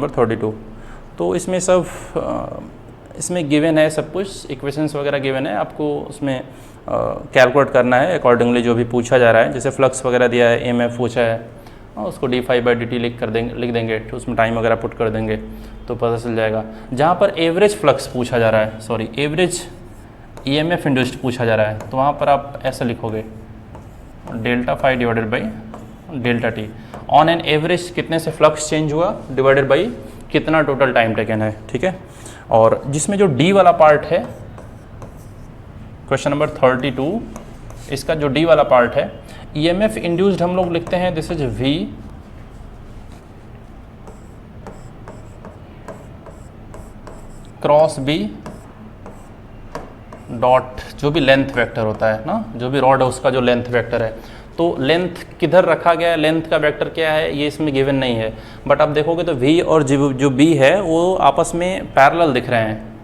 32, तो इसमें सब इसमें गिवन है, सब कुछ इक्वेशंस वगैरह गिवन है, आपको उसमें कैलकुलेट करना है अकॉर्डिंगली जो भी पूछा जा रहा है। जैसे फ्लक्स वगैरह दिया है, EMF पूछा है, उसको d∅dt लिख देंगे, तो उसमें टाइम वगैरह पुट कर देंगे तो पता चल जाएगा। जहाँ पर एवरेज फ्लक्स पूछा जा रहा है, सॉरी एवरेज EMF इंड्यूस्ड पूछा जा रहा है, तो वहाँ पर आप ऐसा लिखोगे ∆φ divided by ∆t on an average कितने से फ्लक्स चेंज हुआ डिवाइडेड बाई कितना टोटल टाइम टेकन है, ठीक है। और जिसमें जो D वाला पार्ट है क्वेश्चन नंबर 32, इसका जो D वाला पार्ट है EMF इंड्यूस्ड हम लोग लिखते हैं this is V cross B dot जो भी लेंथ वेक्टर होता है ना, जो भी रॉड है उसका जो लेंथ वेक्टर है, तो लेंथ किधर रखा गया है, लेंथ का वेक्टर क्या है, ये इसमें गिवन नहीं है, बट आप देखोगे तो V और जो B है वो आपस में पैरेलल दिख रहे हैं।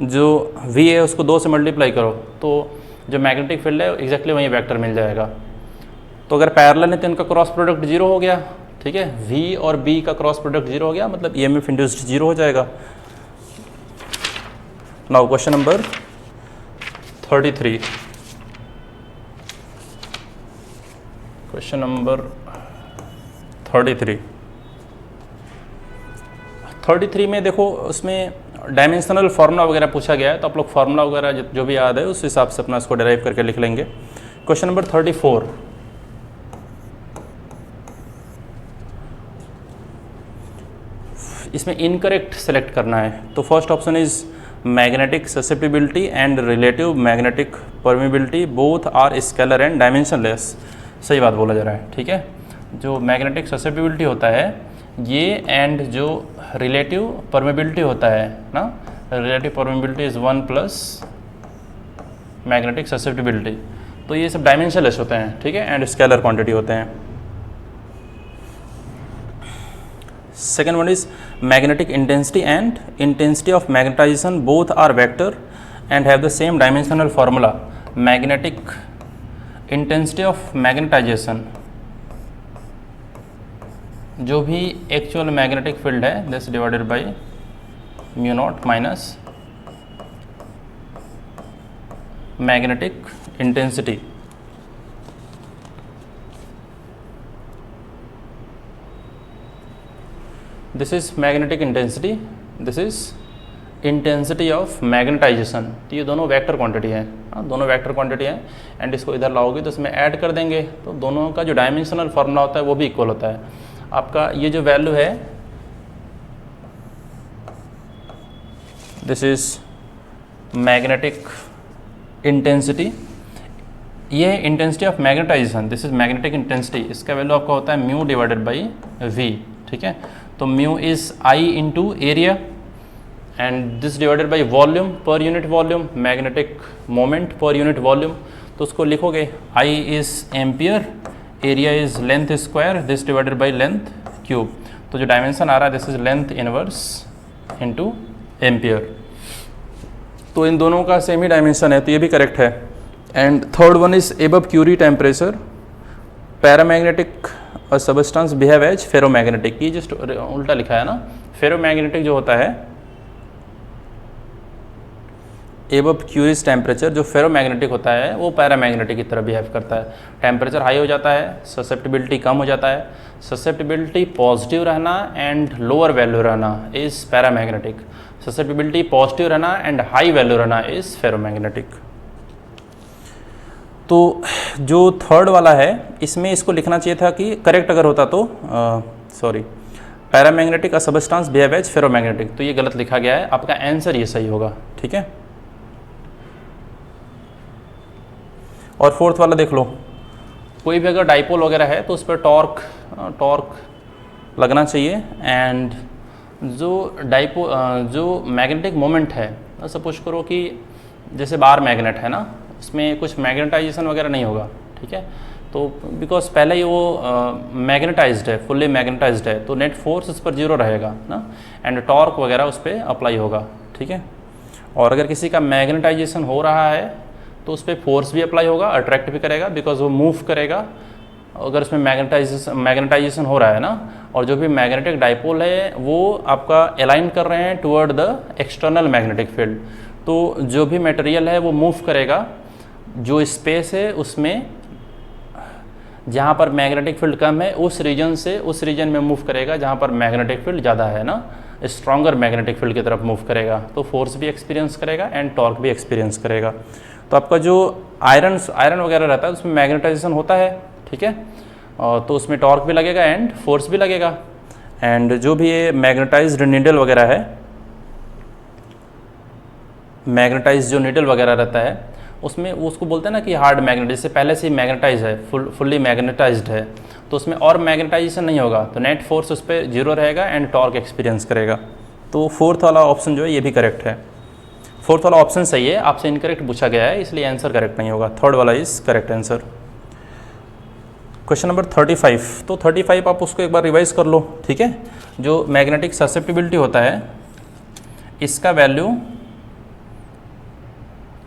जो V है उसको 2 से मल्टीप्लाई करो तो जो मैग्नेटिक फील्ड है एग्जैक्टली वही वेक्टर मिल जाएगा। तो अगर पैरेलल है तो इनका क्रॉस प्रोडक्ट 0 हो गया, ठीक है, V और B का क्रॉस प्रोडक्ट 0 हो गया, मतलब EMF इंड्यूस्ड 0 हो जाएगा। Now question number 33, question number 33 में देखो उसमें डायमेंशनल फार्मूला वगैरह पूछा गया है, तो आप लोग फार्मूला वगैरह जो भी याद है उस हिसाब से अपना इसको डिराइव करके लिख लेंगे। क्वेश्चन नंबर 34, इसमें इनकरेक्ट सेलेक्ट करना है। तो first option is magnetic susceptibility and relative magnetic permeability both are scalar and dimensionless. सही बात बोला जा रहा है, ठीक है। जो मैग्नेटिक ससेप्टिबिलिटी होता है ये एंड जो रिलेटिव परमिबिलिटी होता है ना, relative permeability is 1 plus magnetic susceptibility, तो ये सब डायमेंशनलेस होते हैं, ठीक है, एंड स्केलर क्वांटिटी होते हैं। Second one is magnetic intensity and intensity of magnetization both are vector and have the same dimensional formula. Magnetic intensity of magnetization, जो भी एक्चुअल मैग्नेटिक फील्ड है this divided by mu not minus magnetic intensity. This is magnetic intensity, this is intensity of magnetization. तो ये दोनों vector quantity हैं, दोनों vector quantity हैं and इसको इधर लाओगे तो इसमें ऐड कर देंगे तो दोनों का जो डायमेंशनल फॉर्मूला होता है वो भी इक्वल होता है। आपका ये जो वैल्यू है दिस इज मैग्नेटिक इंटेंसिटी, ये है intensity of magnetisation, this is magnetic intensity. इसका वैल्यू आपका होता है म्यू डिवाइडेड बाई वी, ठीक है। तो mu is I into area and this divided by volume per unit volume, magnetic moment per unit volume. तो उसको लिखोगे I is ampere, area is length square, this divided by length cube. तो जो dimension आ रहा है this is length inverse into ampere. तो इन दोनों का सेम ही डायमेंशन है तो ये भी करेक्ट है। And third one is above Curie temperature paramagnetic substance behave as ferromagnetic. ये जस्ट उल्टा लिखा है ना, फेरोमैग्नेटिक जो होता है एबव क्यूरीज टेम्परेचर, जो फेरोमैग्नेटिक होता है वो पैरामैग्नेटिक की तरह बिहेव करता है। टेम्परेचर हाई हो जाता है, ससेप्टिबिलिटी कम हो जाता है। ससेप्टिबिलिटी पॉजिटिव रहना एंड लोअर वैल्यू रहना इज पैरामैग्नेटिक, ससेप्टिबिलिटी पॉजिटिव रहना एंड हाई वैल्यू रहना इज फेरोमैग्नेटिक। तो जो थर्ड वाला है इसमें इसको लिखना चाहिए था कि करेक्ट अगर होता तो सॉरी पैरामैग्नेटिक अ सबस्टेंस बिहेव एज फेरोमैग्नेटिक, तो ये गलत लिखा गया है। आपका आंसर ये सही होगा, ठीक है। और फोर्थ वाला देख लो, कोई भी अगर डाइपोल वगैरह है तो उस पर टॉर्क लगना चाहिए एंड जो मैग्नेटिक मोमेंट है, सपोज करो कि जैसे बार मैग्नेट है ना, उसमें कुछ मैग्नेटाइजेशन वगैरह नहीं होगा, ठीक है। तो बिकॉज पहले ही वो मैग्नेटाइज्ड है, फुल्ली मैग्नेटाइज्ड है, तो नेट फोर्स उस पर जीरो रहेगा ना एंड टॉर्क वगैरह उस पर अप्लाई होगा, ठीक है। और अगर किसी का मैग्नेटाइजेशन हो रहा है तो उस पर फोर्स भी अप्लाई होगा, अट्रैक्ट भी करेगा बिकॉज वो मूव करेगा अगर उसमें मैग्नेटाइजेशन हो रहा है ना। और जो भी मैग्नेटिक डाइपोल है वो आपका अलाइन कर रहे हैं toward the external magnetic field, तो जो भी मटेरियल है वो मूव करेगा, जो स्पेस है उसमें जहाँ पर मैग्नेटिक फील्ड कम है उस रीजन से उस रीजन में मूव करेगा जहाँ पर मैग्नेटिक फील्ड ज़्यादा है ना, स्ट्रॉन्गर मैग्नेटिक फील्ड की तरफ मूव करेगा, तो फोर्स भी एक्सपीरियंस करेगा एंड टॉर्क भी एक्सपीरियंस करेगा। तो आपका जो आयरन वगैरह रहता है उसमें मैग्नेटाइजेशन होता है, ठीक है, तो उसमें टॉर्क भी लगेगा एंड फोर्स भी लगेगा। एंड जो भी ये मैग्नेटाइज्ड नीडल वगैरह है, मैग्नेटाइज जो नीडल वगैरह रहता है उसमें उसको बोलते हैं ना कि हार्ड मैग्नेट, जैसे पहले से ही मैग्नेटाइज है, फुल्ली मैग्नेटाइज्ड है, तो उसमें और मैग्नेटाइजेशन नहीं होगा, तो नेट फोर्स उस पर जीरो रहेगा एंड टॉर्क एक्सपीरियंस करेगा। तो फोर्थ वाला ऑप्शन जो है ये भी करेक्ट है। फोर्थ वाला ऑप्शन सही है, आपसे इनकरेक्ट पूछा गया है इसलिए आंसर करेक्ट नहीं होगा, थर्ड वाला is correct answer. Question number 35, तो 35 आप उसको एक बार रिवाइज कर लो, ठीक है। जो मैग्नेटिक ससेप्टिबिलिटी होता है इसका वैल्यू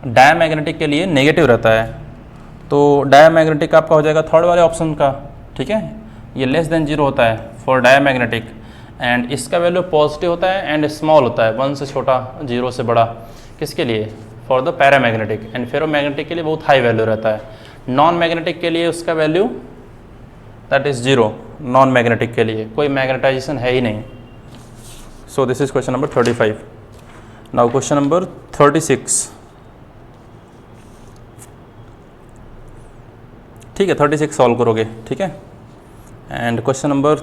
डायमैग्नेटिक के लिए नेगेटिव रहता है, तो डायमैग्नेटिक आपका हो जाएगा थर्ड वाले ऑप्शन का, ठीक है। ये लेस देन जीरो होता है फॉर डायमैग्नेटिक एंड इसका वैल्यू पॉजिटिव होता है एंड स्मॉल होता है, 1 से छोटा 0 से बड़ा, किसके लिए, for the paramagnetic. And ferromagnetic के लिए बहुत हाई वैल्यू रहता है। नॉन मैग्नेटिक के लिए उसका value that is 0, non magnetic के लिए कोई मैग्नेटाइजेशन है ही नहीं। सो this is question number 35। Now question number 36, ठीक है, 36 सॉल्व करोगे, ठीक है। एंड क्वेश्चन नंबर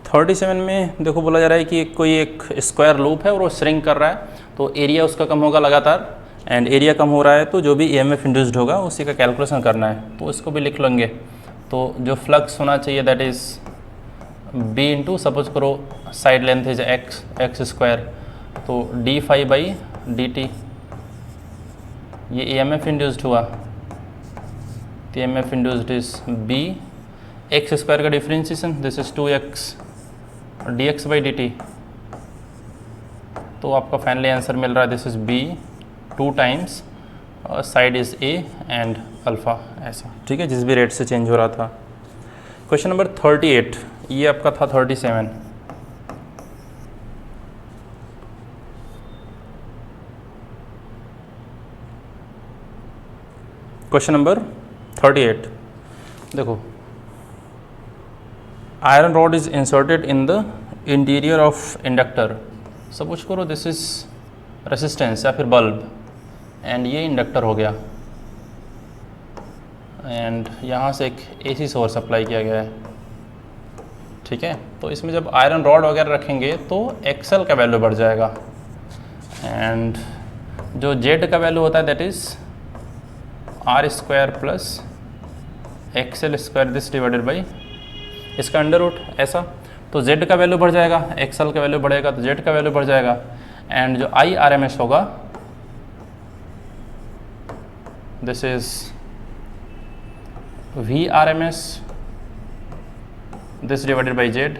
37 में देखो बोला जा रहा है कि कोई एक स्क्वायर लूप है और वो श्रिंक कर रहा है, तो एरिया उसका कम होगा लगातार एंड एरिया कम हो रहा है तो जो भी EMF इंड्यूस्ड होगा उसी का कैलकुलेशन करना है, तो इसको भी लिख लेंगे। तो जो फ्लक्स होना चाहिए that is B into, suppose करो side length is X square, तो d∅dt, ये EMF इंड्यूस्ड हुआ, तो EMF induced is B, X square का differentiation this is 2x dx/dt, तो आपका फाइनली आंसर मिल रहा है this is B 2 times side is A and alpha, ऐसा, ठीक है, जिस भी रेट से चेंज हो रहा था। क्वेश्चन नंबर 38, ये आपका था 37। क्वेश्चन नंबर 38, देखो, iron rod is inserted in the interior of inductor. Suppose करो दिस इज रेसिस्टेंस या फिर बल्ब, एंड ये इंडक्टर हो गया, एंड यहाँ से एक एसी सोर्स अप्लाई किया गया है, ठीक है। तो इसमें जब आयरन रॉड वगैरह रखेंगे तो एक्सल का वैल्यू बढ़ जाएगा, एंड जो जेड का वैल्यू होता है that is R square plus XL square this divided by इसका अंडर रूट, ऐसा। तो जेड का वैल्यू बढ़ जाएगा, एक्सएल का वैल्यू बढ़ेगा तो जेड का वैल्यू बढ़ जाएगा, एंड जो आई आर एम एस होगा this is V R M S this divided by Z.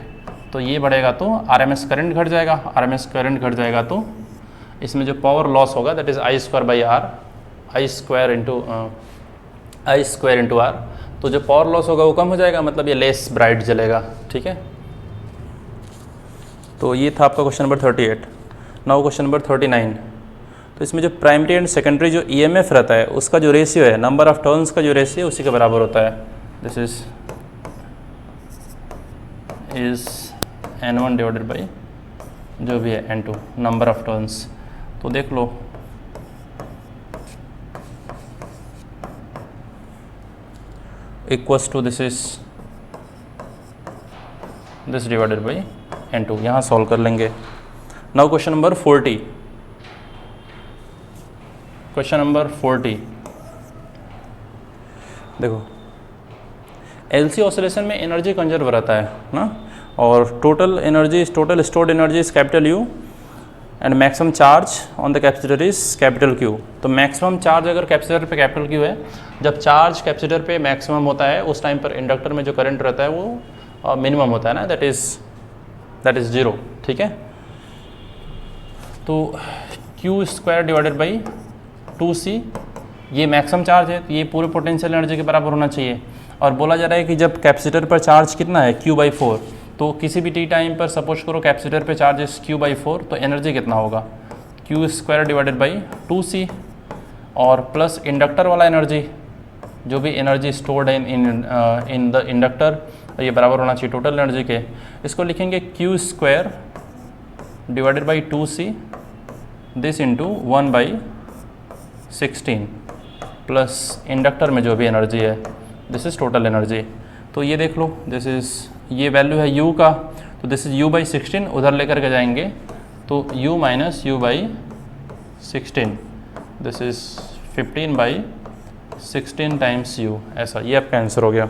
तो ये बढ़ेगा तो आर एम एस करेंट घट जाएगा, आर एम एस करेंट घट जाएगा तो इसमें जो पावर लॉस होगा that is I square by R, I square into R. तो जो पावर लॉस होगा वो कम हो जाएगा, मतलब ये लेस ब्राइट जलेगा, ठीक है। तो ये था आपका question number 38। Now question number 39। तो इसमें जो प्राइमरी एंड सेकेंडरी जो ईएमएफ रहता है उसका जो रेशियो है, नंबर ऑफ टर्न्स का जो रेशियो उसी के बराबर होता है। This is N1 divided by जो भी है N2, नंबर ऑफ टर्न्स। तो देख लो, equals to this divided by N2। यहाँ सॉल्व कर लेंगे। Now question number 40। Question number 40, देखो, एलसी ऑसिलेशन में एनर्जी कंजर्व रहता है ना, और total energy is total stored energy is capital U, and maximum charge on the capacitor is capital Q. तो मैक्सिमम चार्ज अगर कैपेसिटर पे कैपिटल क्यू है, जब चार्ज कैपेसिटर पे मैक्सिमम होता है उस टाइम पर इंडक्टर में जो करंट रहता है वो मिनिमम होता है ना, दैट इज़ 0, ठीक है। तो Q square divided by 2c, ये मैक्सिमम चार्ज है तो ये पूरे पोटेंशियल एनर्जी के बराबर होना चाहिए। और बोला जा रहा है कि जब कैपेसिटर पर चार्ज कितना है, Q/4, तो किसी भी टी टाइम पर सपोज करो कैपेसिटर पे चार्ज इस Q/4, तो एनर्जी कितना होगा, Q square divided by 2c, और प्लस इंडक्टर वाला एनर्जी, जो भी energy stored in the inductor, ये बराबर होना चाहिए टोटल एनर्जी के। इसको लिखेंगे Q square divided by 2c this into 1/16 plus inductor में जो भी एनर्जी है दिस इज़ टोटल एनर्जी। तो ये देख लो, दिस इज़, ये वैल्यू है u का, तो दिस इज़ u/16, उधर लेकर के जाएंगे तो u minus u/16, this is 15/16 times u, ऐसा। ये आपका आंसर हो गया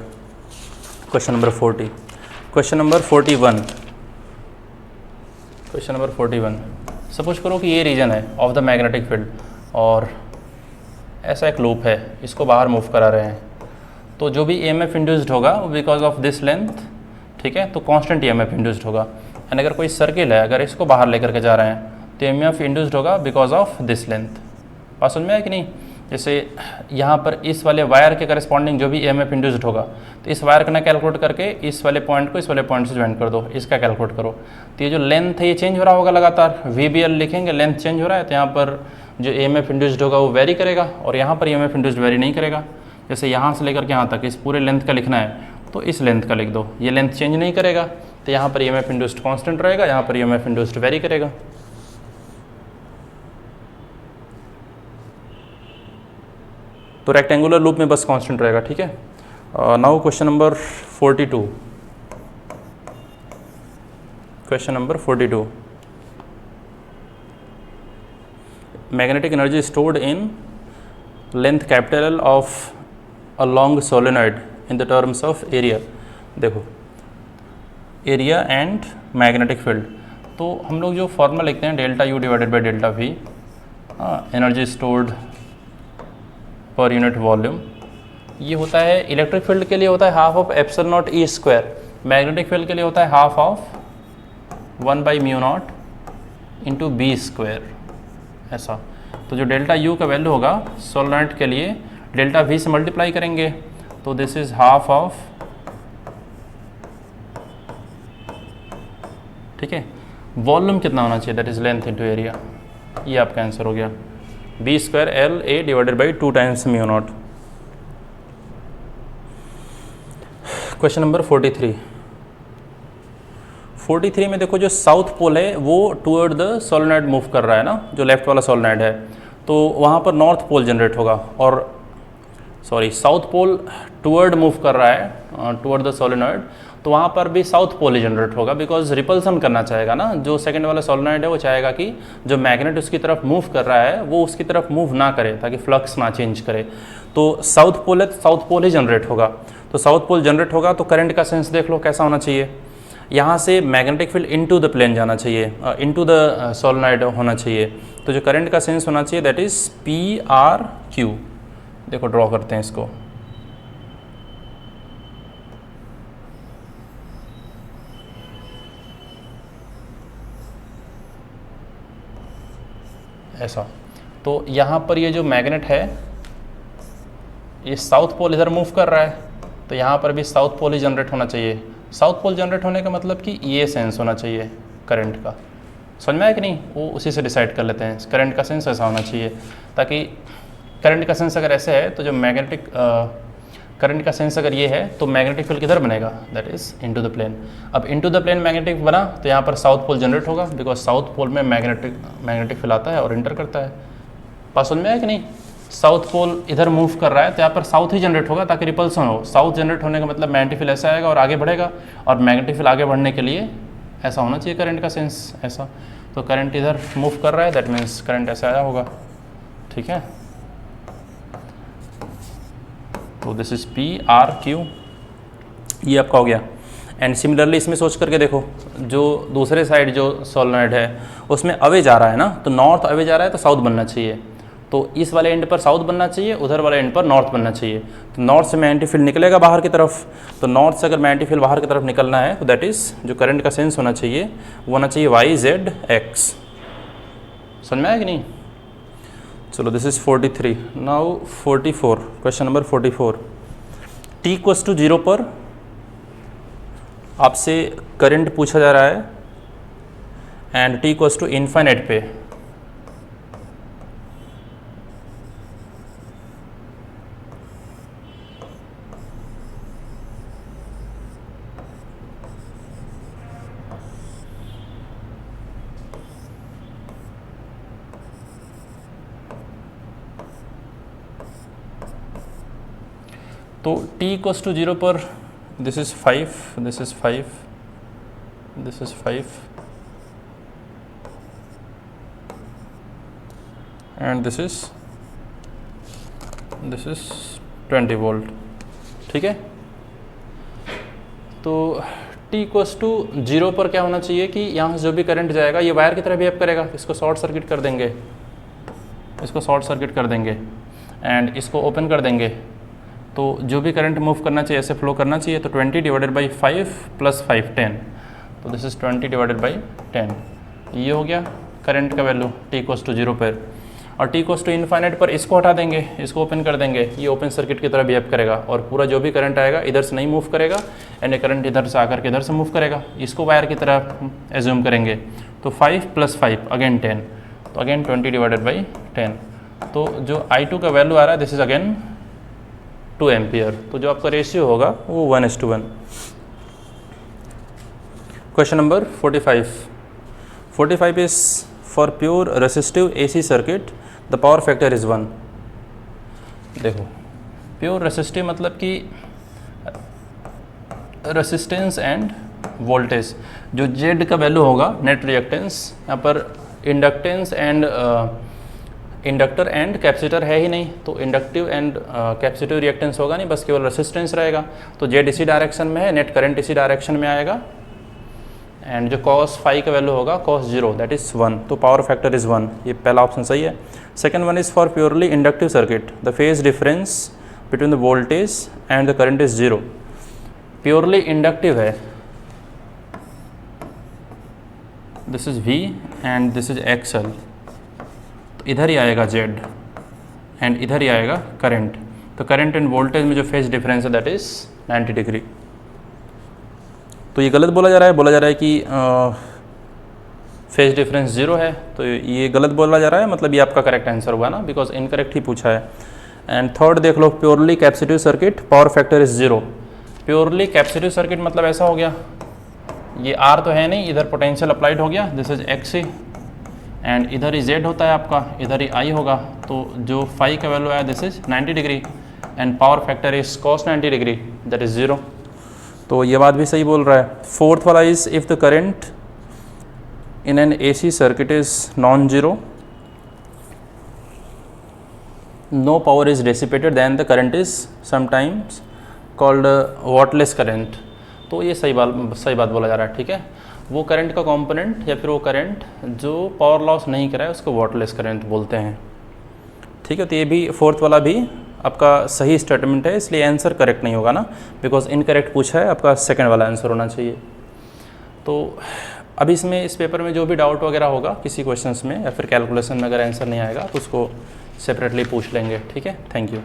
question number 40। Question number 41। Question number 41, suppose करो कि ये रीजन है ऑफ द मैग्नेटिक फील्ड और ऐसा एक लूप है, इसको बाहर मूव करा रहे हैं, तो जो भी EMF इंड्यूस्ड होगा वो बिकॉज ऑफ दिस लेंथ, ठीक है, तो कांस्टेंट EMF इंड्यूस्ड होगा। एंड अगर कोई सर्किल है, अगर इसको बाहर लेकर के जा रहे हैं तो EMF इंड्यूस्ड होगा बिकॉज ऑफ दिस लेंथ। बात समझ में आया कि नहीं? जैसे यहाँ पर इस वाले वायर के करस्पॉन्डिंग जो भी EMF इंड्यूस्ड होगा, तो इस वायर का ना कैलकुलेट करके इस वाले पॉइंट को इस वाले पॉइंट से ज्वाइन कर दो, इसका कैलकुलेट करो। तो ये जो लेंथ है ये चेंज हो रहा होगा लगातार, VBL लिखेंगे, लेंथ चेंज हो रहा है, तो यहाँ पर जो EMF इंड्यूस्ड होगा वो वेरी करेगा, और यहाँ पर EMF इंड्यूस्ड वेरी नहीं करेगा। जैसे यहाँ से लेकर के यहाँ तक इस पूरे लेंथ का लिखना है तो इस लेंथ का लिख दो, ये लेंथ चेंज नहीं करेगा, तो यहाँ पर EMF इंड्यूस्ड कांस्टेंट रहेगा, यहाँ पर EMF इंड्यूस्ड वेरी करेगा। तो रेक्टेंगुलर लूप में बस कांस्टेंट रहेगा, ठीक है। Now question number 42। Question number 42, magnetic energy stored in length capital L of a long solenoid in the terms of area. देखो, एरिया एंड मैग्नेटिक फील्ड, तो हम लोग जो फॉर्मूला लिखते हैं delta U divided by delta V, energy stored पर unit volume, ये होता है इलेक्ट्रिक फील्ड के लिए होता है half of epsilon not E square, magnetic field के लिए होता है half of 1/μ0 into B square, ऐसा। तो जो डेल्टा यू का वैल्यू होगा सोलेनॉइड के लिए डेल्टा वी से मल्टीप्लाई करेंगे, तो दिस इज हाफ ऑफ, ठीक है, वॉल्यूम कितना होना चाहिए, that is length into area, ये आपका आंसर हो गया, B square L A divided by 2 times mu not. Question number 43 में देखो जो साउथ पोल है वो टूवर्ड द सोलेनॉइड मूव कर रहा है ना, जो लेफ्ट वाला सोलेनॉइड है, तो वहाँ पर नॉर्थ पोल जनरेट होगा, और sorry south pole toward move कर रहा है टूवर्ड द सोलेनॉइड, तो वहाँ पर भी साउथ पोल ही जनरेट होगा, बिकॉज रिपल्सन करना चाहेगा ना, जो सेकंड वाला सोलेनॉइड है वो चाहेगा कि जो मैग्नेट उसकी तरफ मूव कर रहा है वो उसकी तरफ मूव ना करे ताकि फ्लक्स ना चेंज करे, तो साउथ पोल है तो साउथ पोल ही जनरेट होगा, तो साउथ पोल जनरेट होगा तो करंट का सेंस देख लो कैसा होना चाहिए, यहाँ से magnetic field into the plane जाना चाहिए, इनटू द सोलेनॉइड होना चाहिए, तो जो करंट का सेंस होना चाहिए that is P R Q. देखो ड्रॉ करते हैं इसको, ऐसा, तो यहाँ पर ये जो मैग्नेट है ये साउथ पोल इधर मूव कर रहा है, तो यहाँ पर भी साउथ पोल ही जनरेट होना चाहिए, साउथ पोल जनरेट होने का मतलब कि ये सेंस होना चाहिए करंट का, समझ में आया कि नहीं, वो उसी से डिसाइड कर लेते हैं, करंट का सेंस ऐसा होना चाहिए, ताकि करंट का सेंस अगर ऐसे है तो जो मैग्नेटिक करंट का सेंस अगर ये है तो मैग्नेटिक फील्ड किधर बनेगा, that is into the plane. अब इनटू द प्लेन मैग्नेटिक बना तो यहाँ पर साउथ पोल जनरेट होगा, बिकॉज साउथ पोल में मैग्नेटिक फील्ड आता है और इंटर करता है, पास समझ में आया कि नहीं, साउथ पोल इधर मूव कर रहा है तो यहाँ पर साउथ ही जनरेट होगा ताकि रिपल्सन हो, साउथ जनरेट होने का मतलब मैग्नेटिक फील्ड ऐसा आएगा और आगे बढ़ेगा, और मैग्नेटिक फील्ड आगे बढ़ने के लिए ऐसा होना चाहिए करंट का सेंस, ऐसा, तो करंट इधर मूव कर रहा है दैट मीन्स करंट ऐसा आया होगा, ठीक है, तो this is P R Q, ये आपका हो गया। एंड सिमिलरली इसमें सोच करके देखो, जो दूसरे साइड जो सोलेनॉइड है उसमें अवे जा रहा है ना, तो नॉर्थ अवे जा रहा है तो साउथ बनना चाहिए, तो इस वाले एंड पर साउथ बनना चाहिए, उधर वाले एंड पर नॉर्थ बनना चाहिए, तो नॉर्थ से मैग्नेटिक फील्ड निकलेगा बाहर की तरफ, तो नॉर्थ से अगर मैग्नेटिक फील्ड बाहर की तरफ निकलना है तो दैट इज़ जो करंट का सेंस होना चाहिए वो होना चाहिए वाई जेड एक्स, समझ में आया कि नहीं। चलो this is 43, now 44, question number 44, t equals to 0 पर आपसे करंट पूछा जा रहा है and t equals to infinite पे, तो t इक्वल्स टू 0 पर this is 5, this is 5, this is 5 and this is 20 volt, ठीक है, तो t इक्वल्स टू 0 पर क्या होना चाहिए कि यहाँ से जो भी करंट जाएगा ये वायर की तरह बिहेव करेगा, इसको शॉर्ट सर्किट कर देंगे, इसको शॉर्ट सर्किट कर देंगे एंड इसको ओपन कर देंगे, तो जो भी करंट मूव करना चाहिए ऐसे फ्लो करना चाहिए, तो 20 डिवाइडेड बाई 5 प्लस 5 10, तो दिस इज 20 डिवाइडेड बाई 10, ये हो गया करंट का वैल्यू t इक्वल्स टू 0 पर, और t इक्वल्स टू इनफाइनाइट पर इसको हटा देंगे, इसको ओपन कर देंगे, ये ओपन सर्किट की तरह बिहेव करेगा और पूरा जो भी करंट आएगा इधर से नहीं मूव करेगा एंड ये करंट इधर से आकर के इधर से मूव करेगा, इसको वायर की तरह एज्यूम करेंगे, तो 5 प्लस 5 अगेन 10, तो अगेन 20 डिवाइडेड बाई 10, तो जो I2 का वैल्यू आ रहा है दिस इज अगेन 2 एम्पियर, तो जो आपका रेशियो होगा वो 1:1। Question number 45 is for pure resistive AC circuit the power factor is 1। देखो प्योर रेसिस्टिव मतलब कि रेसिस्टेंस एंड वोल्टेज, जो Z का वैल्यू होगा नेट रिएक्टेंस, यहाँ पर inductance and inductor and capacitor है ही नहीं, तो इंडक्टिव एंड कैपेसिटिव रिएक्टेंस होगा नहीं, बस केवल रेसिस्टेंस रहेगा, तो जेड इसी डायरेक्शन में है, नेट करंट इसी डायरेक्शन में आएगा एंड जो cos फाई का वैल्यू होगा cos 0 दैट इज 1, तो पावर फैक्टर इज 1, ये पहला ऑप्शन सही है। Second one is for purely inductive circuit the phase difference between the voltage and the current is 0, purely inductive है, this is V and this is XL, इधर ही आएगा Z and इधर ही आएगा current. तो करंट एंड वोल्टेज में जो phase difference है that is 90 degree. तो ये गलत बोला जा रहा है कि फेज डिफरेंस 0 है, तो ये गलत बोला जा रहा है, मतलब ये आपका करेक्ट आंसर हुआ ना, बिकॉज इनकरेक्ट ही पूछा है। एंड थर्ड देख लो, purely capacitive circuit power factor is 0। Purely capacitive circuit मतलब ऐसा हो गया, ये आर तो है नहीं, इधर पोटेंशियल अप्लाइड हो गया, this is X C, and इधर ही जेड होता है आपका, इधर ही आई होगा, तो जो फाई का वैल्यू आया this is 90 degree and power factor is cos 90 degree that is 0। तो ये बात भी सही बोल रहा है। फोर्थ वाला is if the current in an AC circuit is non-zero, no power is dissipated, then the current is sometimes called wattless current। तो ये सही बात बोला जा रहा है, ठीक है। वो करंट का कंपोनेंट या फिर वो करंट जो पावर लॉस नहीं कराए उसको वाटलेस करंट बोलते हैं, ठीक है। तो ये भी फोर्थ वाला भी आपका सही स्टेटमेंट है, इसलिए आंसर करेक्ट नहीं होगा ना, बिकॉज इनकरेक्ट पूछा है, आपका सेकंड वाला आंसर होना चाहिए। तो अब इसमें इस पेपर में जो भी डाउट वगैरह होगा किसी क्वेश्चंस में या फिर कैलकुलेशन में अगर आंसर नहीं आएगा तो उसको सेपरेटली पूछ लेंगे, ठीक है। Thank you.